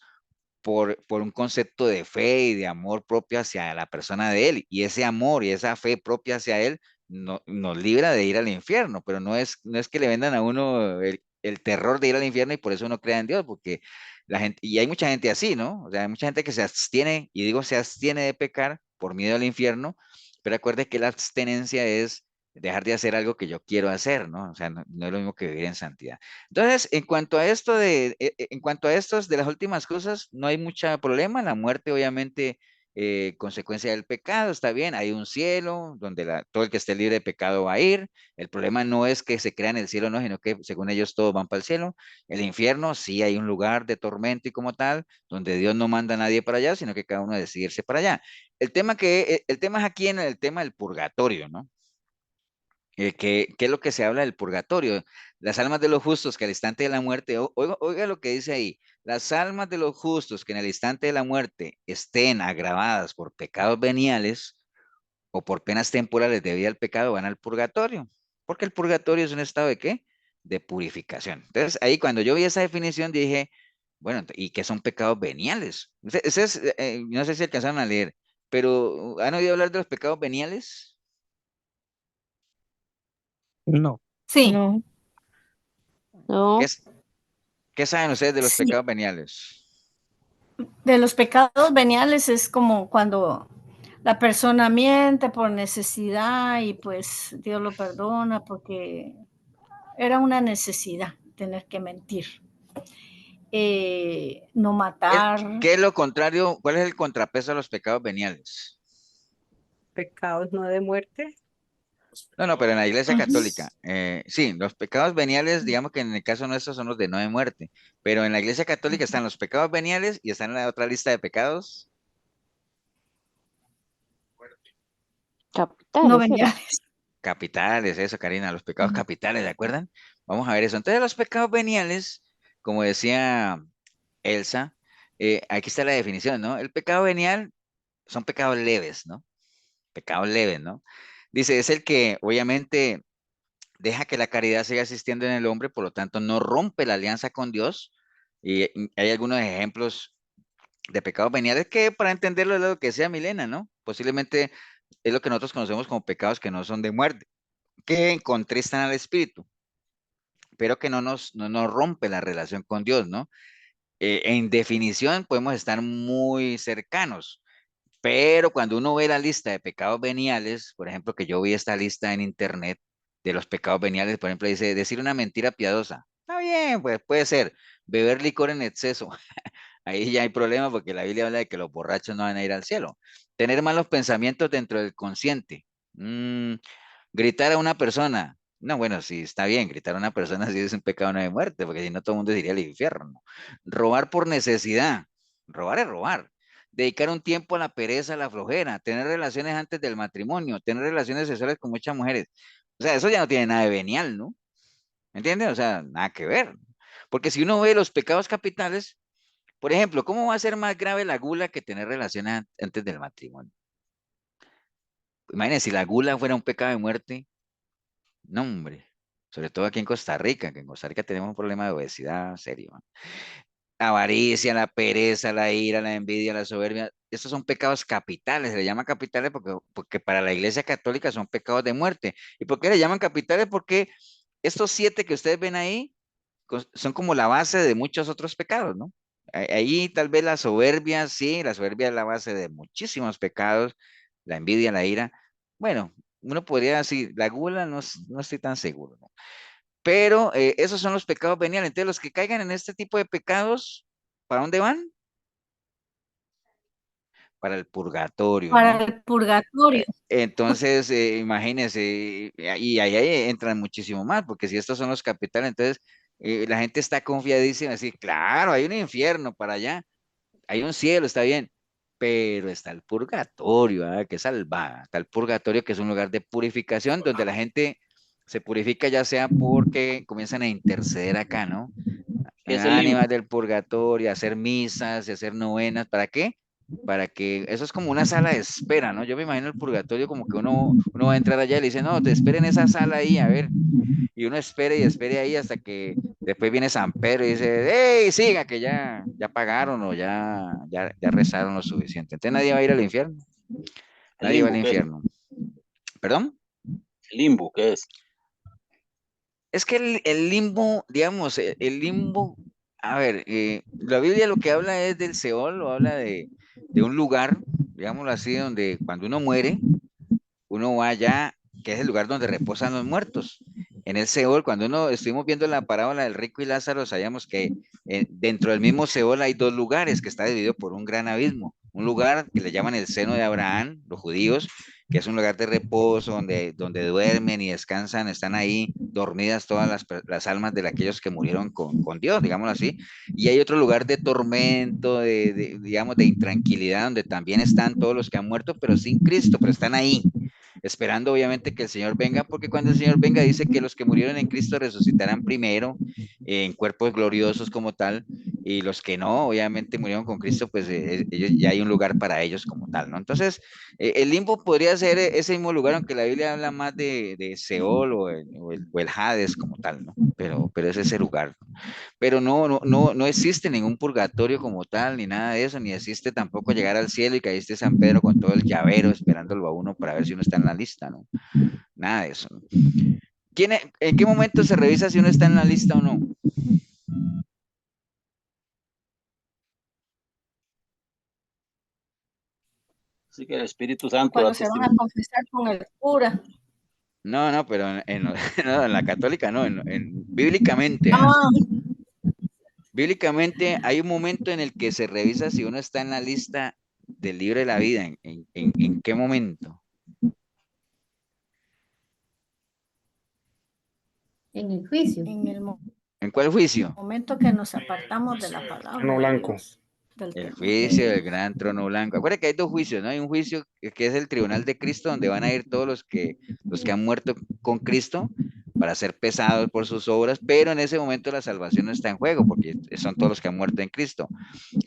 por un concepto de fe y de amor propio hacia la persona de Él, y ese amor y esa fe propia hacia Él nos libra de ir al infierno, pero no es que le vendan a uno el terror de ir al infierno y por eso uno crea en Dios, porque la gente, y hay mucha gente así, ¿no? O sea, hay mucha gente que se abstiene, y digo se abstiene de pecar por miedo al infierno, pero acuerde que la abstenencia es dejar de hacer algo que yo quiero hacer, ¿no? O sea, no es lo mismo que vivir en santidad. Entonces, en cuanto a esto en cuanto a estos de las últimas cosas, no hay mucho problema. La muerte, obviamente, consecuencia del pecado, está bien. Hay un cielo donde todo el que esté libre de pecado va a ir. El problema no es que se crea en el cielo, no, sino que según ellos todos van para el cielo. El infierno, sí hay un lugar de tormento y como tal, donde Dios no manda a nadie para allá, sino que cada uno decide irse para allá. El tema es aquí en el tema del purgatorio, ¿no? ¿Qué es lo que se habla del purgatorio? Las almas de los justos que al instante de la muerte, oiga lo que dice ahí, las almas de los justos que en el instante de la muerte estén agravadas por pecados veniales o por penas temporales debido al pecado van al purgatorio, porque el purgatorio es un estado de ¿qué? De purificación. Entonces ahí cuando yo vi esa definición dije, bueno, ¿y qué son pecados veniales? No sé si alcanzaron a leer, pero ¿han oído hablar de los pecados veniales? No. Sí, No. ¿Qué, No, qué saben ustedes de los sí. pecados veniales? De los pecados veniales es como cuando la persona miente por necesidad y pues Dios lo perdona porque era una necesidad tener que mentir. No matar. ¿Qué es lo contrario? ¿Cuál es el contrapeso a los pecados veniales? Pecados no de muerte. No, no, pero en la Iglesia Ujú. Católica, sí, los pecados veniales, digamos que en el caso nuestro son los de no de muerte, pero en la Iglesia Católica están los pecados veniales y están en la otra lista de pecados No capitales era. veniales. capitales, eso, Karina, los pecados Ujú. capitales, ¿de acuerdan? Vamos a ver eso. Entonces, los pecados veniales, como decía Elsa, aquí está la definición, ¿no? El pecado venial son pecados leves, ¿no? Pecados leves, ¿no? Dice, es el que obviamente deja que la caridad siga existiendo en el hombre, por lo tanto no rompe la alianza con Dios. Y hay algunos ejemplos de pecados veniales que para entenderlo es lo que decía Milena, ¿no? Posiblemente es lo que nosotros conocemos como pecados que no son de muerte, que contristan al espíritu, pero que no nos rompe la relación con Dios, ¿no? En definición podemos estar muy cercanos, pero cuando uno ve la lista de pecados veniales, por ejemplo, que yo vi esta lista en internet de los pecados veniales, por ejemplo, dice decir una mentira piadosa. Está bien, pues puede ser beber licor en exceso. Ahí ya hay problema porque la Biblia habla de que los borrachos no van a ir al cielo. Tener malos pensamientos dentro del consciente. Mm, gritar a una persona. No, bueno, sí, está bien, gritar a una persona sí es un pecado no de muerte, porque si no todo el mundo iría al infierno. Robar por necesidad. Robar es robar. Dedicar un tiempo a la pereza, a la flojera. Tener relaciones antes del matrimonio. Tener relaciones sexuales con muchas mujeres. O sea, eso ya no tiene nada de venial, ¿no? ¿Me entiendes? O sea, nada que ver. Porque si uno ve los pecados capitales, por ejemplo, ¿cómo va a ser más grave la gula que tener relaciones antes del matrimonio? Imagínense, si la gula fuera un pecado de muerte, no, hombre. Sobre todo aquí en Costa Rica, que en Costa Rica tenemos un problema de obesidad serio. ¿No? La avaricia, la pereza, la ira, la envidia, la soberbia, estos son pecados capitales. Se le llaman capitales porque para la Iglesia Católica son pecados de muerte. ¿Y por qué le llaman capitales? Porque estos 7 que ustedes ven ahí son como la base de muchos otros pecados, ¿no? Ahí tal vez la soberbia, sí, la soberbia es la base de muchísimos pecados, la envidia, la ira. Bueno, uno podría decir, la gula no estoy tan seguro, ¿no? Pero esos son los pecados veniales. Entonces, los que caigan en este tipo de pecados, ¿para dónde van? Para el purgatorio, Para ¿no? el purgatorio. Entonces, imagínense, y ahí entran muchísimo más, porque si estos son los capitales, entonces la gente está confiadísima, así, claro, hay un infierno para allá, hay un cielo, está bien, pero está el purgatorio, ¿ah? Que salvada, está el purgatorio, que es un lugar de purificación, donde la gente se purifica ya sea porque comienzan a interceder acá, ¿no? ¿Qué es el limbo? Ánimas del purgatorio, hacer misas y hacer novenas, ¿para qué? Para que eso es como una sala de espera, ¿no? Yo me imagino el purgatorio como que uno va a entrar allá y le dice, no, te esperen en esa sala ahí, a ver, y uno espere y espere ahí hasta que después viene San Pedro y dice, hey, siga, que ya pagaron o ya rezaron lo suficiente. Entonces nadie va a ir al infierno, ¿El nadie va al limbo qué es? infierno. ¿Perdón? ¿El limbo qué es? Es que el limbo, digamos, el limbo, a ver, la Biblia lo que habla es del Seol, o habla de un lugar, digámoslo así, donde cuando uno muere, uno va allá, que es el lugar donde reposan los muertos. En el Seol, cuando uno estuvimos viendo la parábola del rico y Lázaro, sabíamos que dentro del mismo Seol hay 2 lugares, que está dividido por un gran abismo. Un lugar que le llaman el seno de Abraham, los judíos, que es un lugar de reposo donde duermen y descansan, están ahí dormidas todas las almas de aquellos que murieron con Dios, digámoslo así. Y hay otro lugar de tormento, digamos, de intranquilidad, donde también están todos los que han muerto, pero sin Cristo, pero están ahí esperando obviamente que el Señor venga, porque cuando el Señor venga dice que los que murieron en Cristo resucitarán primero en cuerpos gloriosos como tal, y los que no, obviamente murieron con Cristo, pues ellos, ya hay un lugar para ellos como tal, ¿no? Entonces, el limbo podría ser ese mismo lugar, aunque la Biblia habla más de Seol o el Hades como tal, ¿no? Pero es ese lugar. Pero no existe ningún purgatorio como tal, ni nada de eso, ni existe tampoco llegar al cielo y que ahí esté San Pedro con todo el llavero esperándolo a uno para ver si uno está en la lista, ¿no? Nada de eso. ¿No? ¿En qué momento se revisa si uno está en la lista o no? Así que el Espíritu Santo da Cuando se van a testimonio. confesar con el cura. No, pero no, en la católica no, bíblicamente, ¿ah? Ah, Bíblicamente hay un momento en el que se revisa si uno está en la lista del libro de la vida. ¿En qué momento? En el juicio. en el ¿En cuál juicio? momento que nos apartamos de la palabra Trono de blanco. Dios, del El temor. juicio del gran trono blanco. Acuérdate que hay 2 juicios, ¿no? Hay un juicio que es el tribunal de Cristo, donde van a ir todos los que han muerto con Cristo para ser pesados por sus obras, pero en ese momento la salvación no está en juego, porque son todos los que han muerto en Cristo.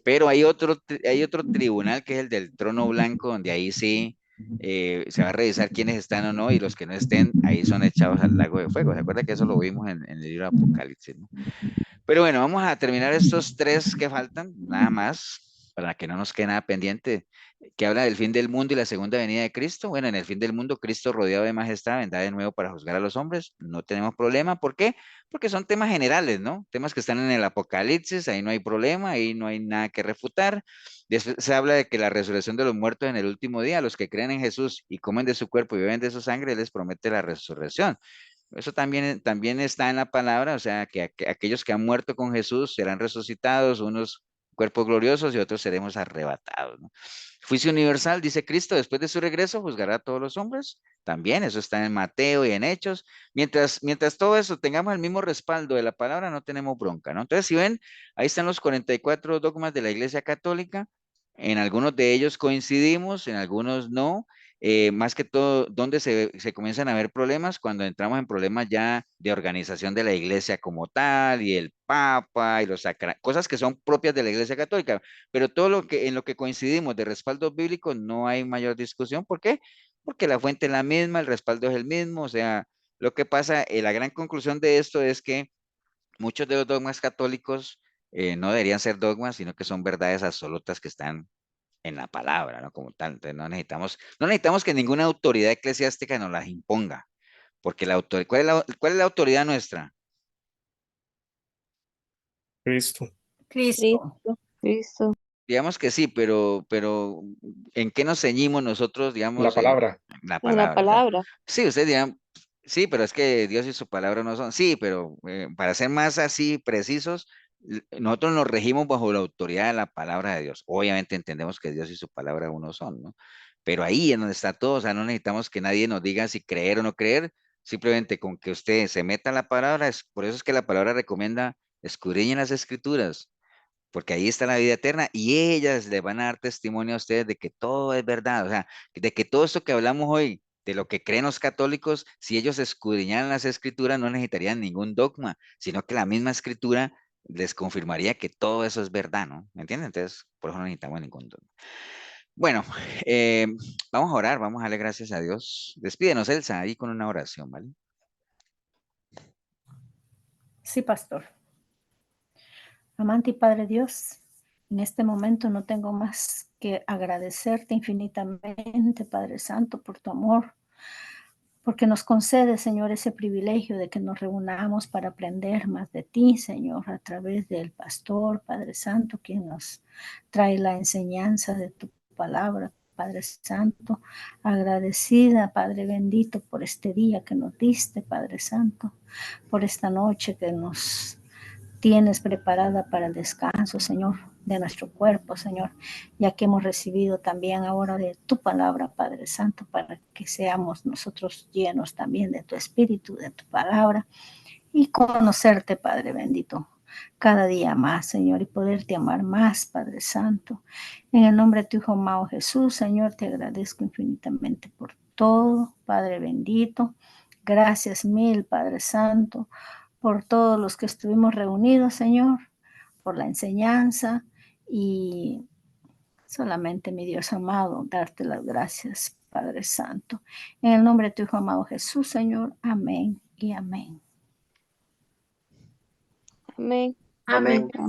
Pero hay otro tribunal que es el del trono blanco, donde ahí sí se va a revisar quiénes están o no, y los que no estén, ahí son echados al lago de fuego. ¿Se acuerda que eso lo vimos en el libro de Apocalipsis, ¿no? Pero bueno, vamos a terminar estos 3 que faltan, nada más. para que no nos quede nada pendiente, que habla del fin del mundo y la segunda venida de Cristo. Bueno, en el fin del mundo, Cristo rodeado de majestad vendrá de nuevo para juzgar a los hombres. No tenemos problema. ¿Por qué? Porque son temas generales, ¿no? Temas que están en el Apocalipsis, ahí no hay problema, ahí no hay nada que refutar. Después se habla de que la resurrección de los muertos en el último día, los que creen en Jesús y comen de su cuerpo y beben de su sangre, les promete la resurrección. Eso también está en la palabra, o sea, que aquellos que han muerto con Jesús serán resucitados, unos cuerpos gloriosos y otros seremos arrebatados, ¿no? Juicio universal, dice Cristo, después de su regreso juzgará a todos los hombres. También eso está en Mateo y en Hechos. Mientras todo eso tengamos el mismo respaldo de la palabra, no tenemos bronca, ¿no? Entonces, si ven, ahí están los 44 dogmas de la Iglesia Católica. En algunos de ellos coincidimos, en algunos no. Más que todo, donde se comienzan a ver problemas cuando entramos en problemas ya de organización de la iglesia como tal, y el papa, y cosas que son propias de la iglesia católica, pero todo en lo que coincidimos de respaldo bíblico no hay mayor discusión. ¿Por qué? Porque la fuente es la misma, el respaldo es el mismo, o sea, lo que pasa, la gran conclusión de esto es que muchos de los dogmas católicos no deberían ser dogmas, sino que son verdades absolutas que están en la palabra, ¿no? Como tal. Entonces no necesitamos que ninguna autoridad eclesiástica nos las imponga, porque ¿cuál es la autoridad nuestra? Cristo. Cristo. Cristo. Digamos que sí, pero ¿en qué nos ceñimos nosotros, La digamos, en palabra. la En la palabra? O sea, palabra. sí, ustedes dirán, sí, pero es que Dios y su palabra no son. Sí, pero para ser más así precisos, nosotros nos regimos bajo la autoridad de la palabra de Dios. Obviamente entendemos que Dios y su palabra uno son, ¿no? Pero ahí es donde está todo, o sea, no necesitamos que nadie nos diga si creer o no creer, simplemente con que usted se meta en la palabra, por eso es que la palabra recomienda escudriñen las escrituras, porque ahí está la vida eterna y ellas le van a dar testimonio a ustedes de que todo es verdad, o sea, de que todo esto que hablamos hoy, de lo que creen los católicos, si ellos escudriñaran las escrituras no necesitarían ningún dogma, sino que la misma escritura les confirmaría que todo eso es verdad, ¿no? ¿Me entienden? Entonces, por eso no necesitamos ningún dogma. Bueno, eh, vamos a orar, vamos a darle gracias a Dios. Despídenos, Elsa, ahí con una oración, ¿vale? Sí, pastor. Amante y Padre Dios, en este momento no tengo más que agradecerte infinitamente, Padre Santo, por tu amor, porque nos concede, Señor, ese privilegio de que nos reunamos para aprender más de ti, Señor, a través del pastor, Padre Santo, quien nos trae la enseñanza de tu palabra, Padre Santo. Agradecida, Padre bendito, por este día que nos diste, Padre Santo, por esta noche que nos tienes preparada para el descanso, Señor, de nuestro cuerpo, Señor, ya que hemos recibido también ahora de tu palabra, Padre Santo, para que seamos nosotros llenos también de tu espíritu, de tu palabra, y conocerte, Padre bendito, cada día más, Señor, y poderte amar más, Padre Santo. En el nombre de tu Hijo amado Jesús, Señor, te agradezco infinitamente por todo, Padre bendito. Gracias mil, Padre Santo, por todos los que estuvimos reunidos, Señor, por la enseñanza, y solamente, mi Dios amado, darte las gracias, Padre Santo. En el nombre de tu Hijo amado Jesús, Señor, amén y amén. Amén. Amén.